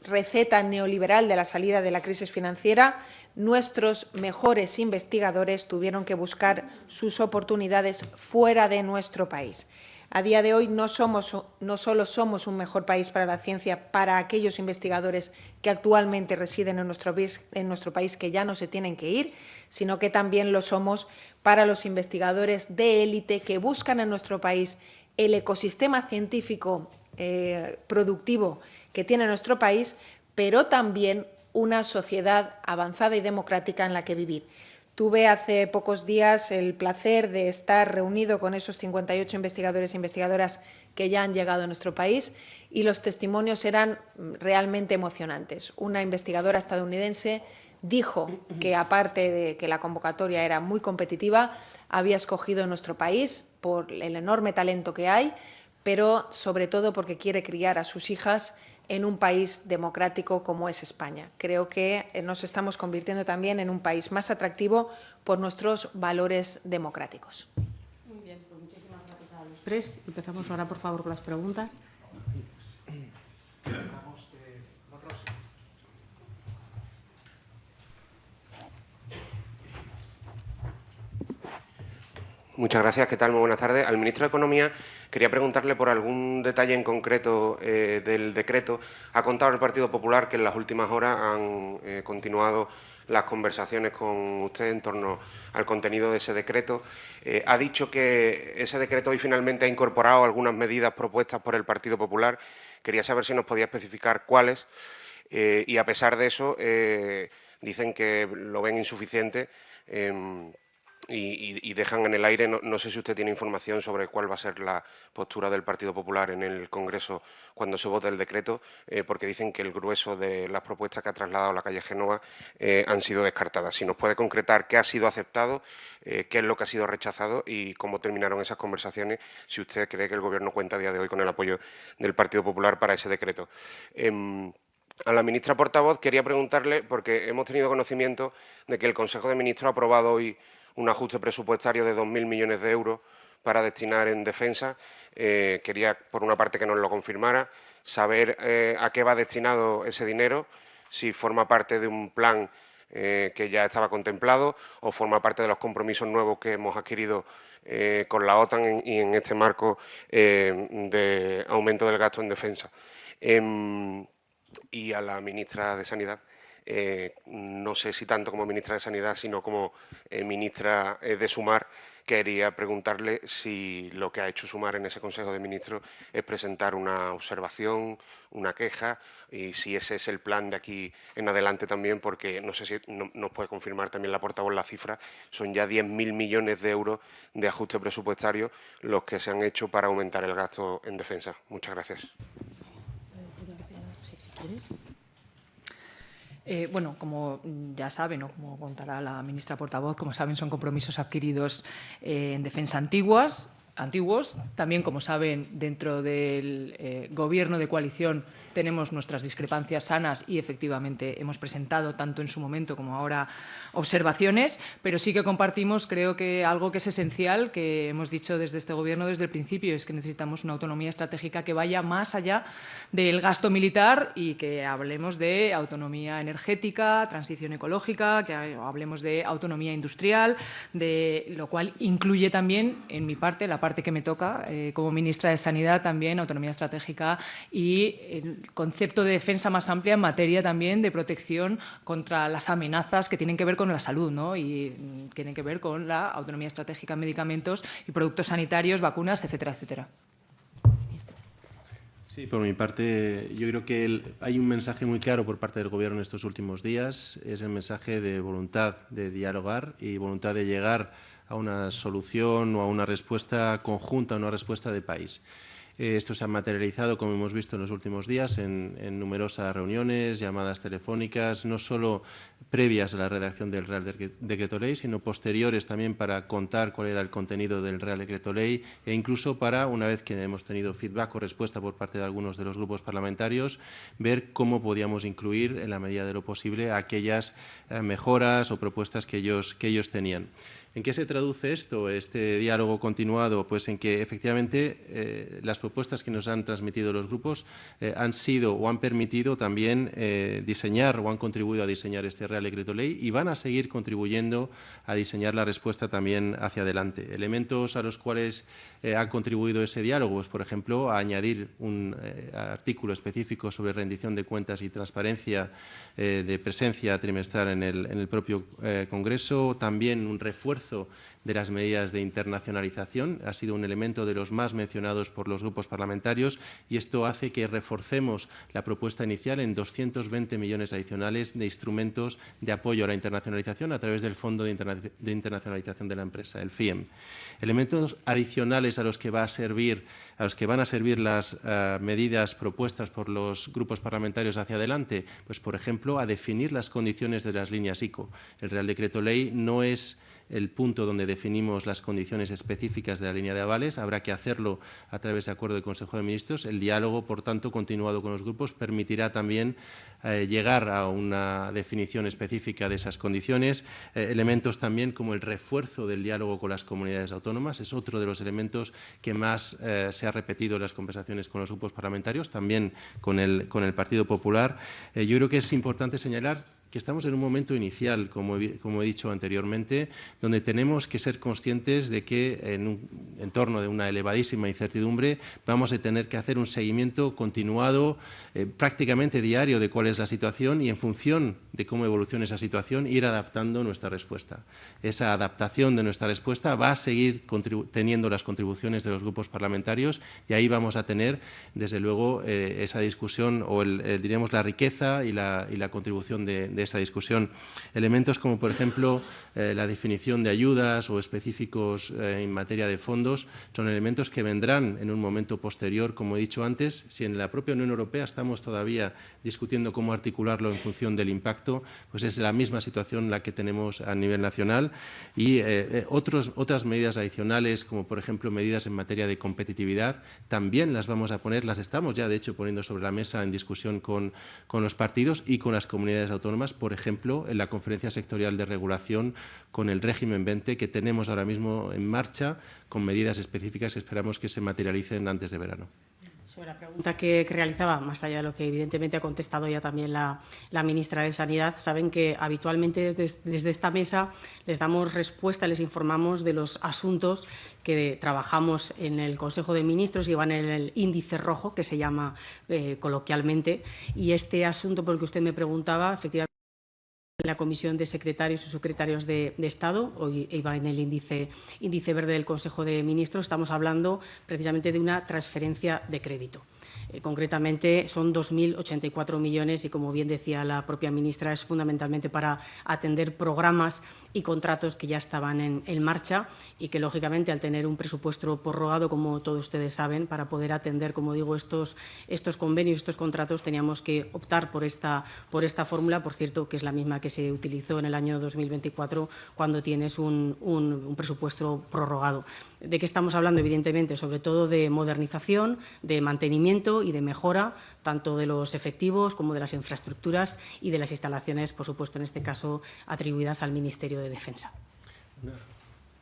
S4: receta neoliberal de la salida de la crisis financiera, nuestros mejores investigadores tuvieron que buscar sus oportunidades fuera de nuestro país. A día de hoy no solo somos un mejor país para la ciencia para aquellos investigadores que actualmente residen en nuestro país que ya no se tienen que ir, sino que también lo somos para los investigadores de élite que buscan en nuestro país el ecosistema científico productivo que tiene nuestro país, pero también una sociedad avanzada y democrática en la que vivir. Tuve hace pocos días el placer de estar reunido con esos 58 investigadores e investigadoras que ya han llegado a nuestro país y los testimonios eran realmente emocionantes. Una investigadora estadounidense dijo que, aparte de que la convocatoria era muy competitiva, había escogido nuestro país por el enorme talento que hay, pero sobre todo porque quiere criar a sus hijas en un país democrático como es España. Creo que nos estamos convirtiendo también en un país más atractivo por nuestros valores democráticos.
S1: Muy bien, pues muchísimas gracias a los tres. Empezamos ahora, por favor, con las preguntas.
S5: Muchas gracias. ¿Qué tal? Muy buenas tardes. Al ministro de Economía quería preguntarle por algún detalle en concreto del decreto. Ha contado el Partido Popular que en las últimas horas han continuado las conversaciones con usted en torno al contenido de ese decreto. Ha dicho que ese decreto hoy finalmente ha incorporado algunas medidas propuestas por el Partido Popular. Quería saber si nos podía especificar cuáles. Y a pesar de eso, dicen que lo ven insuficiente. Y dejan en el aire, no sé si usted tiene información sobre cuál va a ser la postura del Partido Popular en el Congreso cuando se vote el decreto, porque dicen que el grueso de las propuestas que ha trasladado la calle Génova han sido descartadas. Si nos puede concretar qué ha sido aceptado, qué es lo que ha sido rechazado y cómo terminaron esas conversaciones, si usted cree que el Gobierno cuenta a día de hoy con el apoyo del Partido Popular para ese decreto. A la ministra portavoz quería preguntarle, porque hemos tenido conocimiento de que el Consejo de Ministros ha aprobado hoy un ajuste presupuestario de 2.000 millones de euros para destinar en defensa. Quería, por una parte, que nos lo confirmara, saber a qué va destinado ese dinero, si forma parte de un plan que ya estaba contemplado o forma parte de los compromisos nuevos que hemos adquirido con la OTAN y en este marco de aumento del gasto en defensa. Y a la ministra de Sanidad, no sé si tanto como ministra de Sanidad, sino como ministra de Sumar, quería preguntarle si lo que ha hecho Sumar en ese Consejo de Ministros es presentar una observación, una queja, y si ese es el plan de aquí en adelante también, porque no sé si nos puede confirmar también la portavoz la cifra, son ya 10.000 millones de euros de ajuste presupuestario los que se han hecho para aumentar el gasto en defensa. Muchas gracias.
S1: Si quieres.
S3: Bueno, como ya saben, o como contará la ministra portavoz, como saben, son compromisos adquiridos en defensa antiguas, antiguos. También, como saben, dentro del Gobierno de coalición tenemos nuestras discrepancias sanas y, efectivamente, hemos presentado, tanto en su momento como ahora, observaciones, pero sí que compartimos, creo que algo que es esencial, que hemos dicho desde este Gobierno desde el principio, es que necesitamos una autonomía estratégica que vaya más allá del gasto militar y que hablemos de autonomía energética, transición ecológica, que hablemos de autonomía industrial, de lo cual incluye también, en mi parte, la parte que me toca como ministra de Sanidad, también autonomía estratégica y el concepto de defensa más amplia en materia también de protección contra las amenazas que tienen que ver con la salud, ¿no? Y tienen que ver con la autonomía estratégica en medicamentos y productos sanitarios, vacunas, etcétera, etcétera.
S2: Sí, por mi parte, yo creo que hay un mensaje muy claro por parte del Gobierno en estos últimos días. Es el mensaje de voluntad de dialogar y voluntad de llegar a una solución o a una respuesta conjunta, a una respuesta de país. Esto se ha materializado, como hemos visto en los últimos días, en numerosas reuniones, llamadas telefónicas, no solo previas a la redacción del Real Decreto Ley, sino posteriores también para contar cuál era el contenido del Real Decreto Ley e incluso para, una vez que hemos tenido feedback o respuesta por parte de algunos de los grupos parlamentarios, ver cómo podíamos incluir, en la medida de lo posible, aquellas mejoras o propuestas que ellos tenían. ¿En qué se traduce esto, este diálogo continuado? Pues en que efectivamente las propuestas que nos han transmitido los grupos han sido o han permitido también diseñar o han contribuido a diseñar este Real Decreto Ley y van a seguir contribuyendo a diseñar la respuesta también hacia adelante. Elementos a los cuales ha contribuido ese diálogo, pues, por ejemplo, a añadir un artículo específico sobre rendición de cuentas y transparencia de presencia trimestral en el propio Congreso, también un refuerzo de las medidas de internacionalización. Ha sido un elemento de los más mencionados por los grupos parlamentarios y esto hace que reforcemos la propuesta inicial en 220 millones adicionales de instrumentos de apoyo a la internacionalización a través del Fondo de Internacionalización de la Empresa, el FIEM. Elementos adicionales a los que van a servir las medidas propuestas por los grupos parlamentarios hacia adelante, pues, por ejemplo, a definir las condiciones de las líneas ICO. El Real Decreto Ley no es el punto donde definimos las condiciones específicas de la línea de avales. Habrá que hacerlo a través de acuerdo del Consejo de Ministros. El diálogo, por tanto, continuado con los grupos, permitirá también llegar a una definición específica de esas condiciones. Elementos también como el refuerzo del diálogo con las comunidades autónomas es otro de los elementos que más se ha repetido en las conversaciones con los grupos parlamentarios, también con el Partido Popular. Yo creo que es importante señalar que estamos en un momento inicial, como he dicho anteriormente, donde tenemos que ser conscientes de que en un entorno de una elevadísima incertidumbre vamos a tener que hacer un seguimiento continuado, prácticamente diario, de cuál es la situación y en función de cómo evolucione esa situación ir adaptando nuestra respuesta. Esa adaptación de nuestra respuesta va a seguir teniendo las contribuciones de los grupos parlamentarios y ahí vamos a tener, desde luego, esa discusión o diríamos la riqueza y la contribución de esa discusión. Elementos como, por ejemplo, la definición de ayudas o específicos en materia de fondos son elementos que vendrán en un momento posterior, como he dicho antes. Si en la propia Unión Europea estamos todavía discutiendo cómo articularlo en función del impacto, pues es la misma situación la que tenemos a nivel nacional y otras medidas adicionales, como por ejemplo medidas en materia de competitividad, también las vamos a poner, las estamos ya de hecho poniendo sobre la mesa en discusión con los partidos y con las comunidades autónomas, por ejemplo, en la Conferencia Sectorial de Regulación con el régimen 20 que tenemos ahora mismo en marcha, con medidas específicas que esperamos que se materialicen antes de verano.
S1: Sobre la pregunta que realizaba, más allá de lo que evidentemente ha contestado ya también la ministra de Sanidad, saben que habitualmente desde esta mesa les damos respuesta, les informamos de los asuntos que trabajamos en el Consejo de Ministros y van en el índice rojo, que se llama coloquialmente, y este asunto por el que usted me preguntaba, efectivamente, en la Comisión de Secretarios y Secretarios de Estado, hoy iba en el índice verde del Consejo de Ministros, estamos hablando precisamente de una transferencia de crédito. Concretamente, son 2.084 millones y, como bien decía la propia ministra, es fundamentalmente para atender programas y contratos que ya estaban en marcha y que, lógicamente, al tener un presupuesto prorrogado, como todos ustedes saben, para poder atender, como digo, estos convenios, estos contratos, teníamos que optar por esta fórmula, por cierto, que es la misma que se utilizó en el año 2024 cuando tienes un presupuesto prorrogado. ¿De qué estamos hablando? Evidentemente, sobre todo de modernización, de mantenimiento y de mejora, tanto de los efectivos como de las infraestructuras y de las instalaciones, por supuesto, en este caso, atribuidas al Ministerio de Defensa.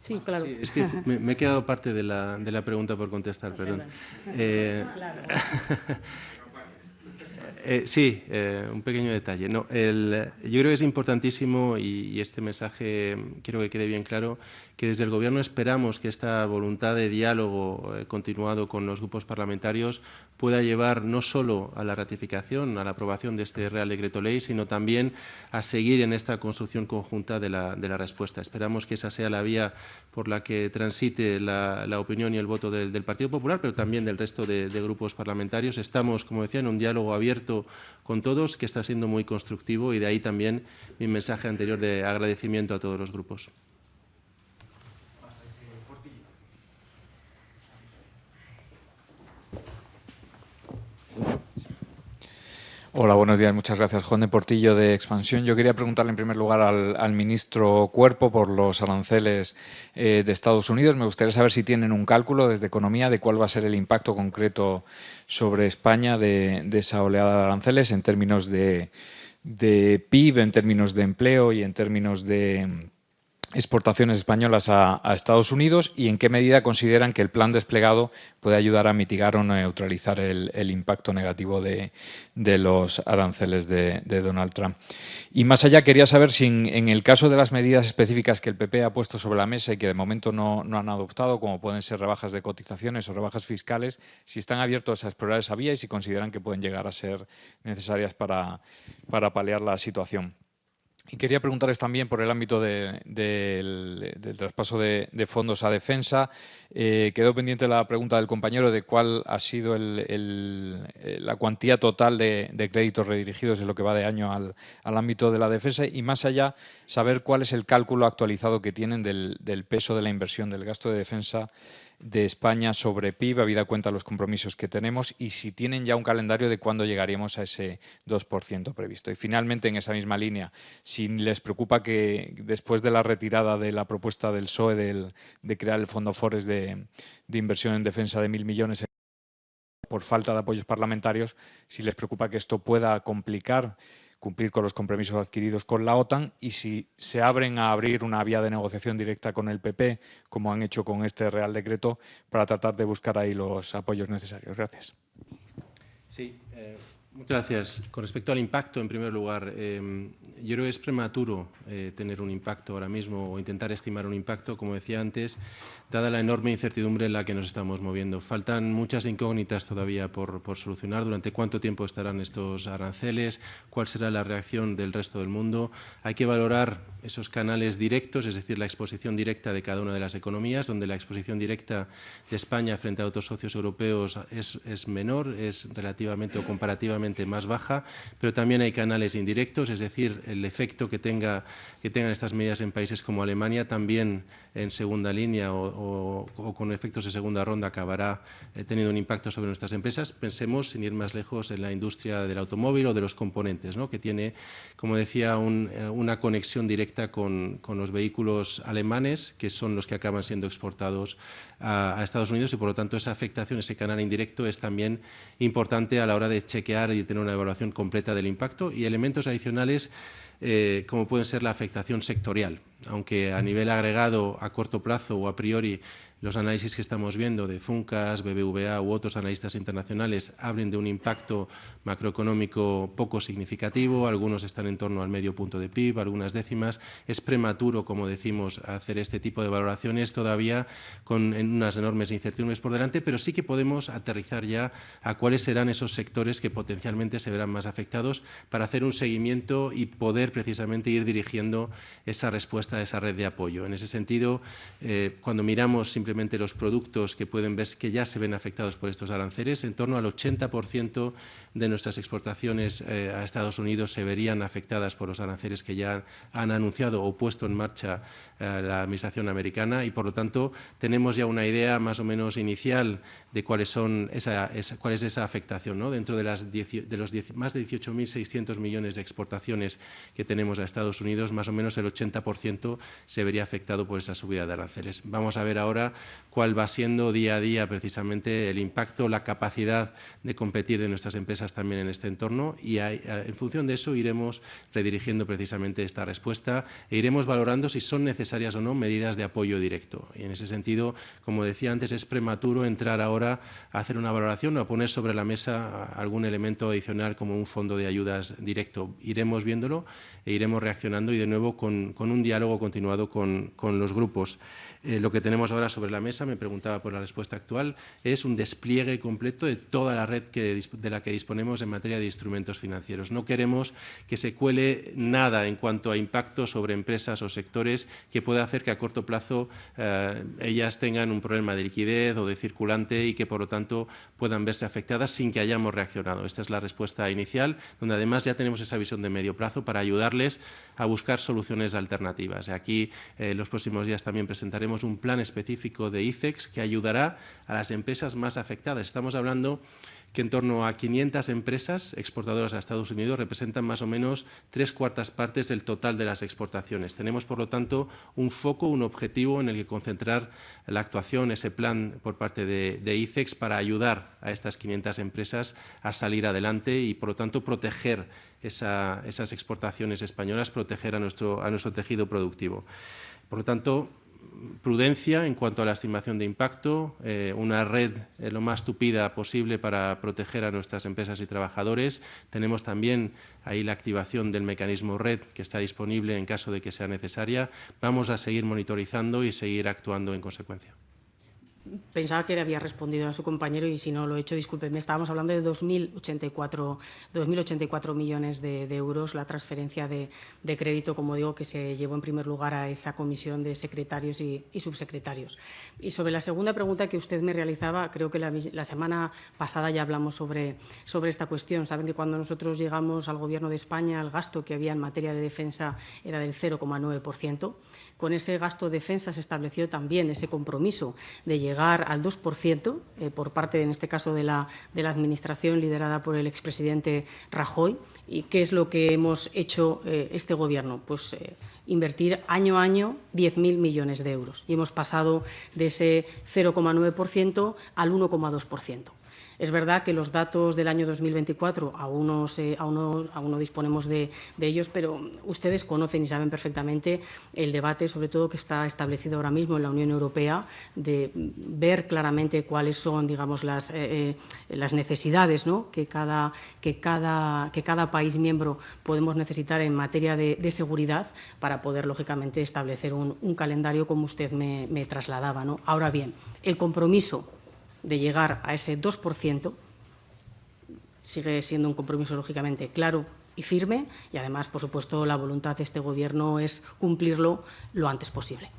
S1: Sí, claro.
S2: Sí, es que me he quedado parte de la pregunta por contestar, perdón.
S1: Claro.
S2: Sí, un pequeño detalle. No, yo creo que es importantísimo y este mensaje quiero que quede bien claro, que desde el Gobierno esperamos que esta voluntad de diálogo continuado con los grupos parlamentarios pueda llevar no solo a la ratificación, a la aprobación de este Real Decreto Ley, sino también a seguir en esta construcción conjunta de la respuesta. Esperamos que esa sea la vía por la que transite la opinión y el voto del Partido Popular, pero también del resto de grupos parlamentarios. Estamos, como decía, en un diálogo abierto con todos, que está siendo muy constructivo, y de ahí también mi mensaje anterior de agradecimiento a todos los grupos.
S6: Hola, buenos días. Muchas gracias. Juan de Portillo, de Expansión. Yo quería preguntarle en primer lugar al ministro Cuerpo por los aranceles de Estados Unidos. Me gustaría saber si tienen un cálculo desde Economía de cuál va a ser el impacto concreto sobre España de esa oleada de aranceles en términos de PIB, en términos de empleo y en términos de exportaciones españolas a Estados Unidos, y en qué medida consideran que el plan desplegado puede ayudar a mitigar o neutralizar el impacto negativo de los aranceles de Donald Trump. Y más allá, quería saber si en el caso de las medidas específicas que el PP ha puesto sobre la mesa y que de momento no han adoptado, como pueden ser rebajas de cotizaciones o rebajas fiscales, si están abiertos a explorar esa vía y si consideran que pueden llegar a ser necesarias para paliar la situación. Y quería preguntarles también por el ámbito del traspaso de fondos a defensa. Quedó pendiente la pregunta del compañero de cuál ha sido la cuantía total de créditos redirigidos en lo que va de año al ámbito de la defensa, y más allá, saber cuál es el cálculo actualizado que tienen del peso de la inversión del gasto de defensa de España sobre PIB, habida cuenta los compromisos que tenemos, y si tienen ya un calendario de cuándo llegaríamos a ese 2% previsto. Y finalmente, en esa misma línea, si les preocupa que después de la retirada de la propuesta del PSOE de crear el Fondo Fores de inversión en defensa de 1.000 millones por falta de apoyos parlamentarios, si les preocupa que esto pueda complicar cumplir con los compromisos adquiridos con la OTAN, y si se abren a abrir una vía de negociación directa con el PP, como han hecho con este Real Decreto, para tratar de buscar ahí los apoyos necesarios. Gracias.
S2: Sí, muchas gracias. Con respecto al impacto, en primer lugar, yo creo que es prematuro tener un impacto ahora mismo o intentar estimar un impacto, como decía antes, dada la enorme incertidumbre en la que nos estamos moviendo. Faltan muchas incógnitas todavía por solucionar. ¿Durante cuánto tiempo estarán estos aranceles? ¿Cuál será la reacción del resto del mundo? Hay que valorar esos canales directos, es decir, la exposición directa de cada una de las economías, donde la exposición directa de España frente a otros socios europeos es menor, es relativamente o comparativamente más baja, pero también hay canales indirectos, es decir, el efecto que tengan estas medidas en países como Alemania, también en segunda línea o con efectos de segunda ronda, acabará teniendo un impacto sobre nuestras empresas. Pensemos, sin ir más lejos, en la industria del automóvil o de los componentes, ¿no?, que tiene, como decía, una conexión directa con los vehículos alemanes, que son los que acaban siendo exportados a Estados Unidos, y por lo tanto esa afectación, ese canal indirecto, es también importante a la hora de chequear y tener una evaluación completa del impacto, y elementos adicionales como pueden ser la afectación sectorial, aunque a nivel agregado, a corto plazo o a priori, los análisis que estamos viendo de Funcas, BBVA u otros analistas internacionales hablen de un impacto macroeconómico poco significativo, algunos están en torno al medio punto de PIB, algunas décimas. Es prematuro, como decimos, hacer este tipo de valoraciones todavía en unas enormes incertidumbres por delante, pero sí que podemos aterrizar ya a cuáles serán esos sectores que potencialmente se verán más afectados para hacer un seguimiento y poder poder precisamente ir dirigiendo esa respuesta a esa red de apoyo. En ese sentido, cuando miramos simplemente los productos que pueden ver que ya se ven afectados por estos aranceles, en torno al 80% de nuestras exportaciones a Estados Unidos se verían afectadas por los aranceles que ya han anunciado o puesto en marcha la Administración americana, y por lo tanto tenemos ya una idea más o menos inicial de cuál es esa afectación, ¿no? Dentro de los más de 18.600 millones de exportaciones que tenemos a Estados Unidos, más o menos el 80% se vería afectado por esa subida de aranceles. Vamos a ver ahora cuál va siendo día a día precisamente el impacto, la capacidad de competir de nuestras empresas también en este entorno, y en función de eso iremos redirigiendo precisamente esta respuesta e iremos valorando si son necesarias o no medidas de apoyo directo. Y en ese sentido, como decía antes, es prematuro entrar ahora a hacer una valoración o a poner sobre la mesa algún elemento adicional como un fondo de ayudas directo. Iremos viéndolo e iremos reaccionando, y de nuevo con un diálogo continuado con los grupos. Lo que tenemos ahora sobre la mesa, me preguntaba por la respuesta actual, es un despliegue completo de toda la red de la que disponemos en materia de instrumentos financieros. No queremos que se cuele nada en cuanto a impacto sobre empresas o sectores que pueda hacer que a corto plazo ellas tengan un problema de liquidez o de circulante y que por lo tanto puedan verse afectadas sin que hayamos reaccionado. Esta es la respuesta inicial, donde además ya tenemos esa visión de medio plazo para ayudarles a buscar soluciones alternativas. Aquí en los próximos días también presentaremos un plan específico de ICEX que ayudará a las empresas más afectadas. Estamos hablando que en torno a 500 empresas exportadoras a Estados Unidos representan más o menos 3/4 partes del total de las exportaciones. Tenemos, por lo tanto, un foco, un objetivo en el que concentrar la actuación, ese plan por parte de ICEX para ayudar a estas 500 empresas a salir adelante y, por lo tanto, proteger esas exportaciones españolas, proteger a nuestro tejido productivo. Por lo tanto, prudencia en cuanto a la estimación de impacto, una red lo más tupida posible para proteger a nuestras empresas y trabajadores. Tenemos también ahí la activación del mecanismo red que está disponible en caso de que sea necesaria. Vamos a seguir monitorizando y seguir actuando en consecuencia.
S1: Pensaba que le había respondido a su compañero y si no lo he hecho, discúlpeme. Estábamos hablando de 2.084 millones de euros, la transferencia de crédito, como digo, que se llevó en primer lugar a esa comisión de secretarios y subsecretarios. Y sobre la segunda pregunta que usted me realizaba, creo que la semana pasada ya hablamos sobre esta cuestión. Saben que cuando nosotros llegamos al Gobierno de España, el gasto que había en materia de defensa era del 0,9%. Con ese gasto de defensa se estableció también ese compromiso de llegar al 2% por parte, en este caso, de la Administración liderada por el expresidente Rajoy. ¿Y qué es lo que hemos hecho este Gobierno? Pues invertir año a año 10.000 millones de euros y hemos pasado de ese 0,9% al 1,2%. Es verdad que los datos del año 2024 aún no disponemos de ellos, pero ustedes conocen y saben perfectamente el debate, sobre todo que está establecido ahora mismo en la Unión Europea, de ver claramente cuáles son, digamos, las necesidades, ¿no?, que cada país miembro podemos necesitar en materia de seguridad para poder, lógicamente, establecer un calendario como usted me trasladaba, ¿no? Ahora bien, el compromiso de llegar a ese 2% sigue siendo un compromiso, lógicamente, claro y firme, y además, por supuesto, la voluntad de este Gobierno es cumplirlo lo antes posible.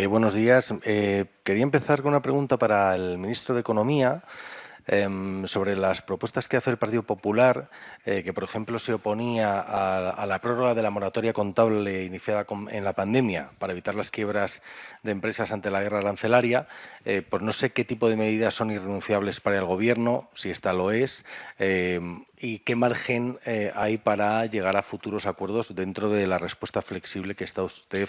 S7: Buenos días. Quería empezar con una pregunta para el ministro de Economía sobre las propuestas que hace el Partido Popular, que por ejemplo se oponía a la prórroga de la moratoria contable iniciada en la pandemia para evitar las quiebras de empresas ante la guerra arancelaria. Pues no sé qué tipo de medidas son irrenunciables para el Gobierno, si esta lo es, y qué margen hay para llegar a futuros acuerdos dentro de la respuesta flexible que está usted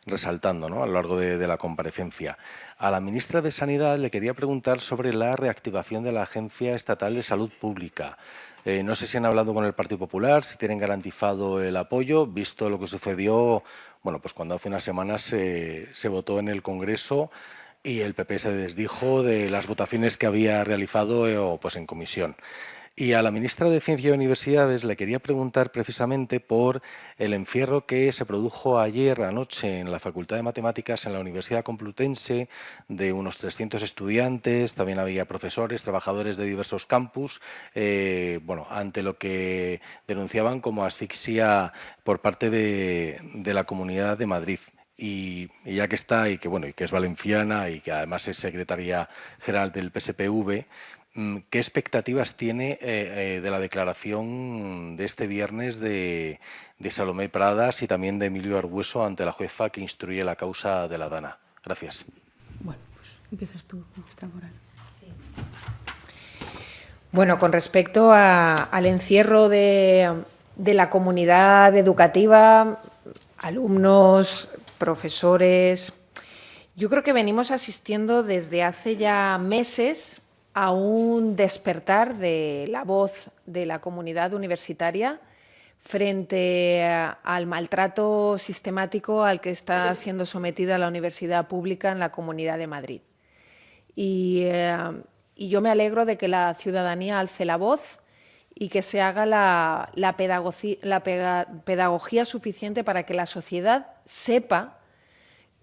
S7: resaltando, ¿no?, a lo largo de la comparecencia. A la ministra de Sanidad le quería preguntar sobre la reactivación de la Agencia Estatal de Salud Pública. No sé si han hablado con el Partido Popular, si tienen garantizado el apoyo, visto lo que sucedió, bueno, pues cuando hace unas semanas se votó en el Congreso y el PP se desdijo de las votaciones que había realizado pues en comisión. Y a la ministra de Ciencia y Universidades le quería preguntar precisamente por el encierro que se produjo ayer anoche en la Facultad de Matemáticas en la Universidad Complutense de unos 300 estudiantes, también había profesores, trabajadores de diversos campus, ante lo que denunciaban como asfixia por parte de la Comunidad de Madrid. Y ya que está, y que es valenciana y que además es secretaria general del PSPV, ¿qué expectativas tiene de la declaración de este viernes de Salomé Pradas y también de Emilio Argüeso ante la jueza que instruye la causa de la Dana? Gracias.
S1: Bueno, pues empiezas tú, ministra Moral.
S4: Bueno, con respecto al encierro de la comunidad educativa, alumnos, profesores, yo creo que venimos asistiendo desde hace ya meses a un despertar de la voz de la comunidad universitaria frente al maltrato sistemático al que está siendo sometida la universidad pública en la Comunidad de Madrid. Y yo me alegro de que la ciudadanía alce la voz y que se haga la pedagogía suficiente para que la sociedad sepa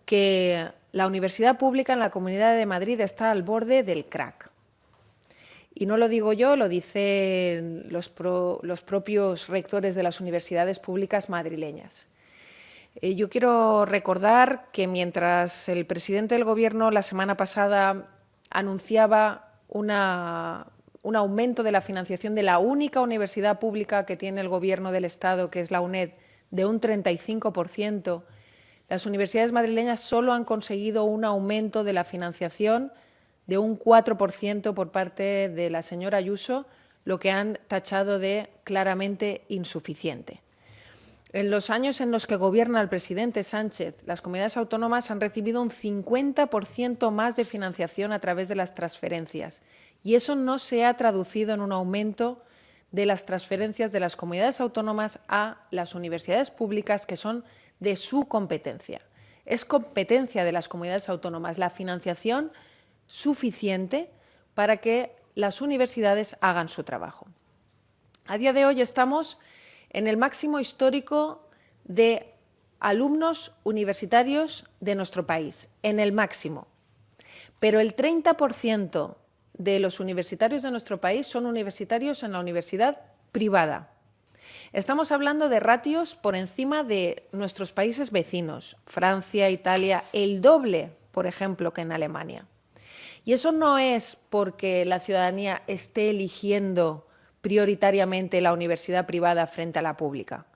S4: que la universidad pública en la Comunidad de Madrid está al borde del crack. Y no lo digo yo, lo dicen los propios rectores de las universidades públicas madrileñas. Yo quiero recordar que mientras el presidente del Gobierno la semana pasada anunciaba un aumento de la financiación de la única universidad pública que tiene el Gobierno del Estado, que es la UNED, de un 35%, las universidades madrileñas solo han conseguido un aumento de la financiación de un 4% por parte de la señora Ayuso, lo que han tachado de claramente insuficiente. En los años en los que gobierna el presidente Sánchez, las comunidades autónomas han recibido un 50% más de financiación a través de las transferencias, y eso no se ha traducido en un aumento de las transferencias de las comunidades autónomas a las universidades públicas, que son de su competencia. Es competencia de las comunidades autónomas la financiación suficiente para que las universidades hagan su trabajo. A día de hoy estamos en el máximo histórico de alumnos universitarios de nuestro país, en el máximo. Pero el 30% de los universitarios de nuestro país son universitarios en la universidad privada. Estamos hablando de ratios por encima de nuestros países vecinos, Francia, Italia, el doble, por ejemplo, que en Alemania. Y eso no es porque la ciudadanía esté eligiendo prioritariamente la universidad privada frente a la pública,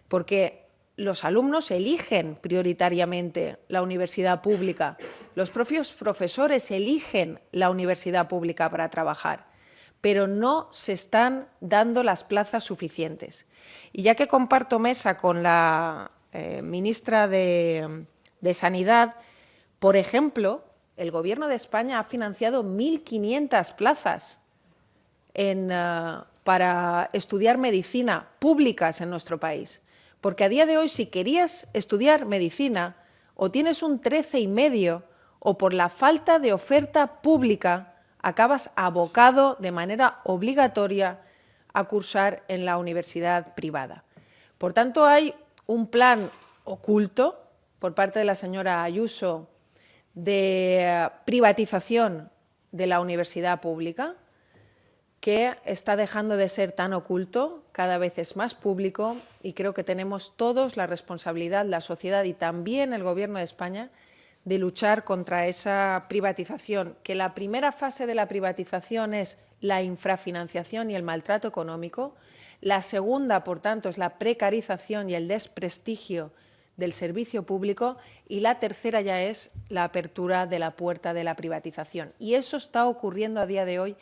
S4: porque los alumnos eligen prioritariamente la universidad pública, los propios profesores eligen la universidad pública para trabajar, pero no se están dando las plazas suficientes. Y ya que comparto mesa con la ministra de Sanidad, por ejemplo, el Gobierno de España ha financiado 1.500 plazas para estudiar medicina públicas en nuestro país. Porque a día de hoy, si querías estudiar medicina, o tienes un 13,5 o por la falta de oferta pública acabas abocado de manera obligatoria a cursar en la universidad privada. Por tanto, hay un plan oculto por parte de la señora Ayuso de privatización de la universidad pública, que está dejando de ser tan oculto, cada vez es más público, y creo que tenemos todos la responsabilidad, la sociedad y también el Gobierno de España, de luchar contra esa privatización, que la primera fase de la privatización es la infrafinanciación y el maltrato económico, la segunda, por tanto, es la precarización y el desprestigio del servicio público, y la tercera ya es la apertura de la puerta de la privatización. Y eso está ocurriendo a día de hoy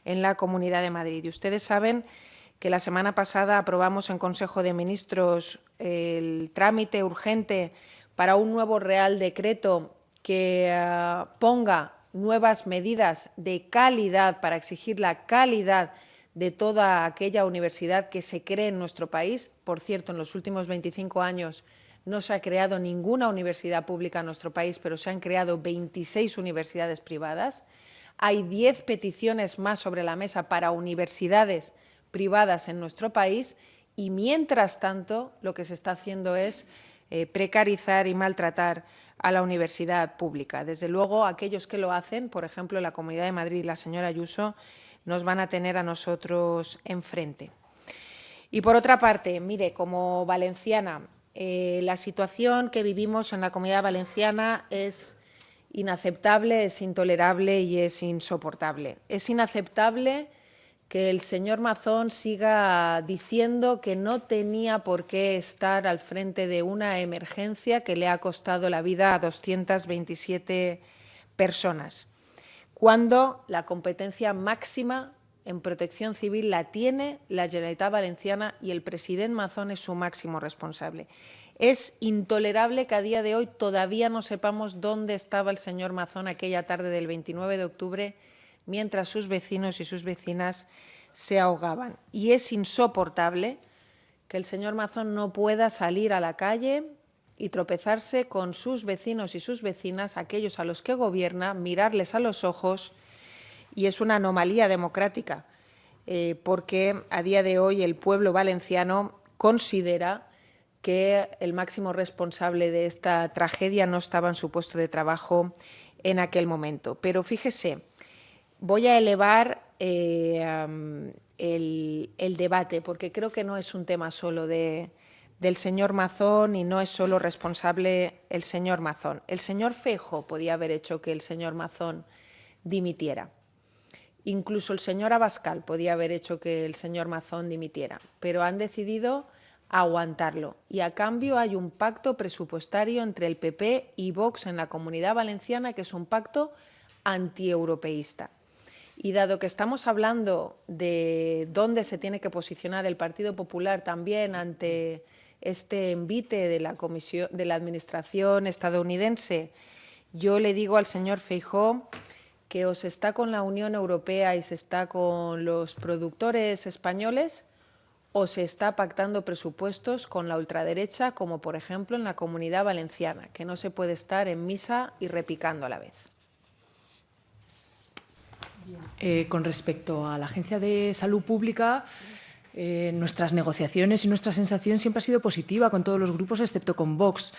S4: en la Comunidad de Madrid. Y ustedes saben que la semana pasada aprobamos en Consejo de Ministros el trámite urgente para un nuevo Real Decreto que ponga nuevas medidas de calidad para exigir la calidad de toda aquella universidad que se cree en nuestro país. Por cierto, en los últimos 25 años no se ha creado ninguna universidad pública en nuestro país, pero se han creado 26 universidades privadas. Hay 10 peticiones más sobre la mesa para universidades privadas en nuestro país y, mientras tanto, lo que se está haciendo es precarizar y maltratar a la universidad pública. Desde luego, aquellos que lo hacen, por ejemplo, la Comunidad de Madrid y la señora Ayuso, nos van a tener a nosotros enfrente. Y, por otra parte, mire, como valenciana, la situación que vivimos en la Comunidad Valenciana es inaceptable, es intolerable y es insoportable. Es inaceptable que el señor Mazón siga diciendo que no tenía por qué estar al frente de una emergencia que le ha costado la vida a 227 personas, cuando la competencia máxima en protección civil la tiene la Generalitat Valenciana y el presidente Mazón es su máximo responsable. Es intolerable que a día de hoy todavía no sepamos dónde estaba el señor Mazón aquella tarde del 29 de octubre mientras sus vecinos y sus vecinas se ahogaban. Y es insoportable que el señor Mazón no pueda salir a la calle y tropezarse con sus vecinos y sus vecinas, aquellos a los que gobierna, mirarles a los ojos. Y es una anomalía democrática, porque a día de hoy el pueblo valenciano considera que el máximo responsable de esta tragedia no estaba en su puesto de trabajo en aquel momento. Pero fíjese, voy a elevar el debate, porque creo que no es un tema solo del señor Mazón y no es solo responsable el señor Mazón. El señor Feijóo podía haber hecho que el señor Mazón dimitiera. Incluso el señor Abascal podía haber hecho que el señor Mazón dimitiera, pero han decidido aguantarlo. Y a cambio hay un pacto presupuestario entre el PP y Vox en la Comunidad Valenciana, que es un pacto antieuropeísta. Y dado que estamos hablando de dónde se tiene que posicionar el Partido Popular también ante este envite de la Administración estadounidense, yo le digo al señor Feijóo que o se está con la Unión Europea y se está con los productores españoles, o se está pactando presupuestos con la ultraderecha, como por ejemplo en la Comunidad Valenciana, que no se puede estar en misa y repicando a la vez.
S3: Con respecto a la Agencia de Salud Pública, nuestras negociaciones y nuestra sensación siempre ha sido positiva con todos los grupos, excepto con Vox.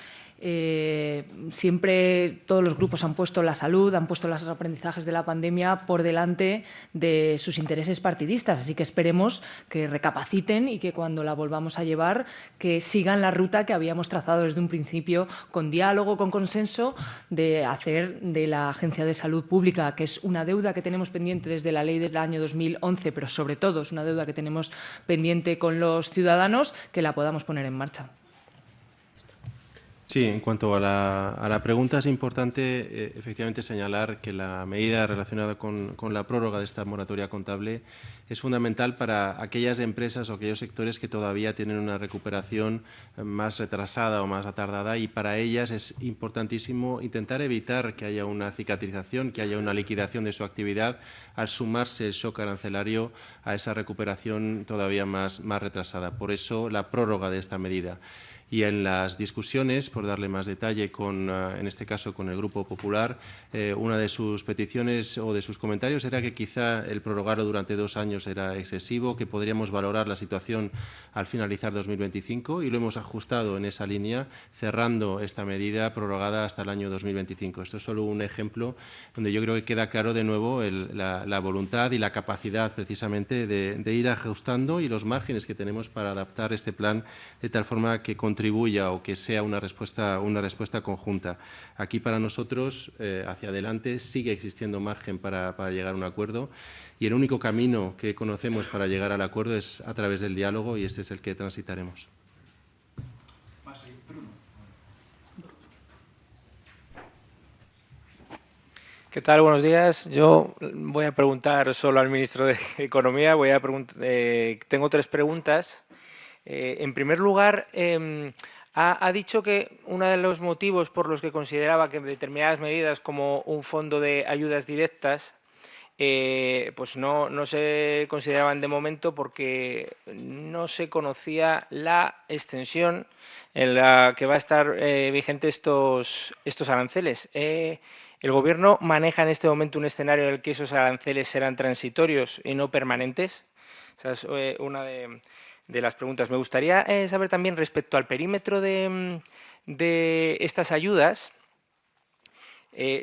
S3: Siempre todos los grupos han puesto la salud, han puesto los aprendizajes de la pandemia por delante de sus intereses partidistas. Así que esperemos que recapaciten y que cuando la volvamos a llevar, que sigan la ruta que habíamos trazado desde un principio, con diálogo, con consenso, de hacer de la Agencia de Salud Pública, que es una deuda que tenemos pendiente desde la ley del año 2011, pero sobre todo es una deuda que tenemos pendiente con los ciudadanos, que la podamos poner en marcha.
S2: Sí, en cuanto a la pregunta, es importante efectivamente señalar que la medida relacionada con la prórroga de esta moratoria contable es fundamental para aquellas empresas o aquellos sectores que todavía tienen una recuperación más retrasada o más atardada, y para ellas es importantísimo intentar evitar que haya una cicatrización, que haya una liquidación de su actividad al sumarse el shock arancelario a esa recuperación todavía más retrasada. Por eso la prórroga de esta medida. Y en las discusiones, por darle más detalle, en este caso con el Grupo Popular, una de sus peticiones o de sus comentarios era que quizá el prorrogarlo durante 2 años era excesivo, que podríamos valorar la situación al finalizar 2025, y lo hemos ajustado en esa línea, cerrando esta medida prorrogada hasta el año 2025. Esto es solo un ejemplo donde yo creo que queda claro de nuevo la voluntad y la capacidad precisamente de ir ajustando y los márgenes que tenemos para adaptar este plan de tal forma que contribuya o que sea una respuesta conjunta. Aquí para nosotros, hacia adelante, sigue existiendo margen para llegar a un acuerdo, y el único camino que conocemos para llegar al acuerdo es a través del diálogo, y este es el que transitaremos.
S8: ¿Qué tal? Buenos días. Yo voy a preguntar solo al ministro de Economía. Tengo 3 preguntas. En primer lugar, ha dicho que uno de los motivos por los que consideraba que determinadas medidas como un fondo de ayudas directas pues no se consideraban de momento porque no se conocía la extensión en la que va a estar vigente estos aranceles. ¿El Gobierno maneja en este momento un escenario en el que esos aranceles serán transitorios y no permanentes? Esa es una de las preguntas. Me gustaría saber también respecto al perímetro de estas ayudas,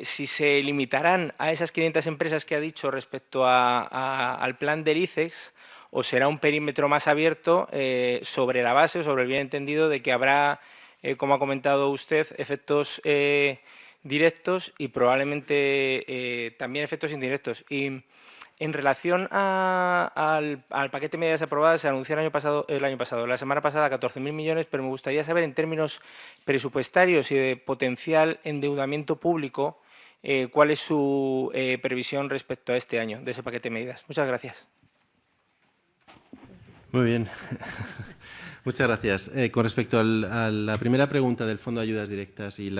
S8: si se limitarán a esas 500 empresas que ha dicho respecto al plan del ICEX, o será un perímetro más abierto sobre la base o sobre el bien entendido de que habrá, como ha comentado usted, efectos directos y probablemente también efectos indirectos. Y en relación al paquete de medidas aprobadas, se anunció la semana pasada, 14.000 millones, pero me gustaría saber en términos presupuestarios y de potencial endeudamiento público, cuál es su previsión respecto a este año de ese paquete de medidas. Muchas gracias.
S2: Muy bien. Muchas gracias. Con respecto a la primera pregunta del Fondo de Ayudas Directas y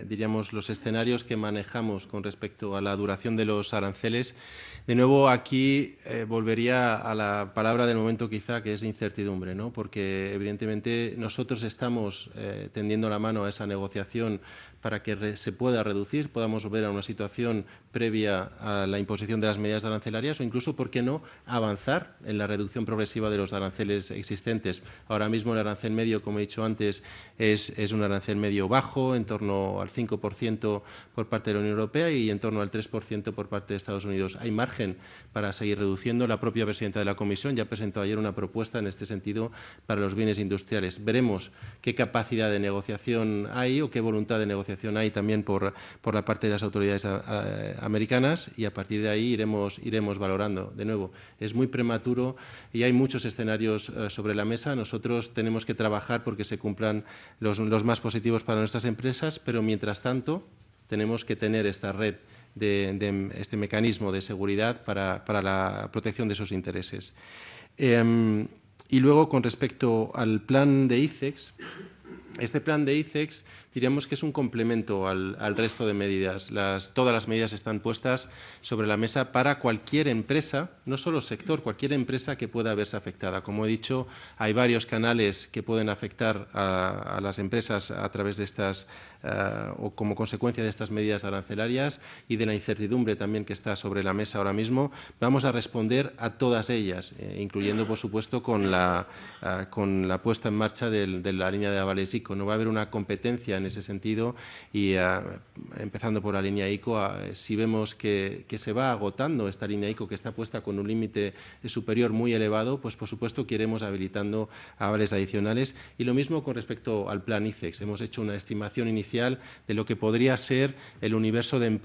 S2: diríamos los escenarios que manejamos con respecto a la duración de los aranceles, de nuevo aquí volvería a la palabra del momento quizá, que es incertidumbre, ¿no? Porque evidentemente nosotros estamos tendiendo la mano a esa negociación para que se pueda reducir, podamos volver a una situación previa a la imposición de las medidas arancelarias o incluso, ¿por qué no?, avanzar en la reducción progresiva de los aranceles existentes. Ahora mismo el arancel medio, como he dicho antes, es un arancel medio bajo, en torno al 5% por parte de la Unión Europea y en torno al 3% por parte de Estados Unidos. Hay margen para seguir reduciendo. La propia presidenta de la Comisión ya presentó ayer una propuesta en este sentido para los bienes industriales. Veremos qué capacidad de negociación hay o qué voluntad de negociación hay también por la parte de las autoridades americanas y a partir de ahí iremos valorando. De nuevo, es muy prematuro y hay muchos escenarios sobre la mesa. Nosotros tenemos que trabajar porque se cumplan los más positivos para nuestras empresas, pero mientras tanto tenemos que tener esta red de este mecanismo de seguridad para la protección de sus intereses. Y luego, con respecto al plan de ICEX, este plan de ICEX diríamos que es un complemento al resto de medidas. Todas las medidas están puestas sobre la mesa para cualquier empresa, no solo sector, cualquier empresa que pueda verse afectada. Como he dicho, hay varios canales que pueden afectar a las empresas a través de estas o como consecuencia de estas medidas arancelarias y de la incertidumbre también que está sobre la mesa ahora mismo. Vamos a responder a todas ellas, incluyendo, por supuesto, con la puesta en marcha de la línea de avales ICO. No va a haber una competencia en ese sentido y empezando por la línea ICO, si vemos que se va agotando esta línea ICO que está puesta con un límite superior muy elevado, pues por supuesto que iremos habilitando avales adicionales y lo mismo con respecto al plan ICEX. Hemos hecho una estimación inicial de lo que podría ser el universo de empresas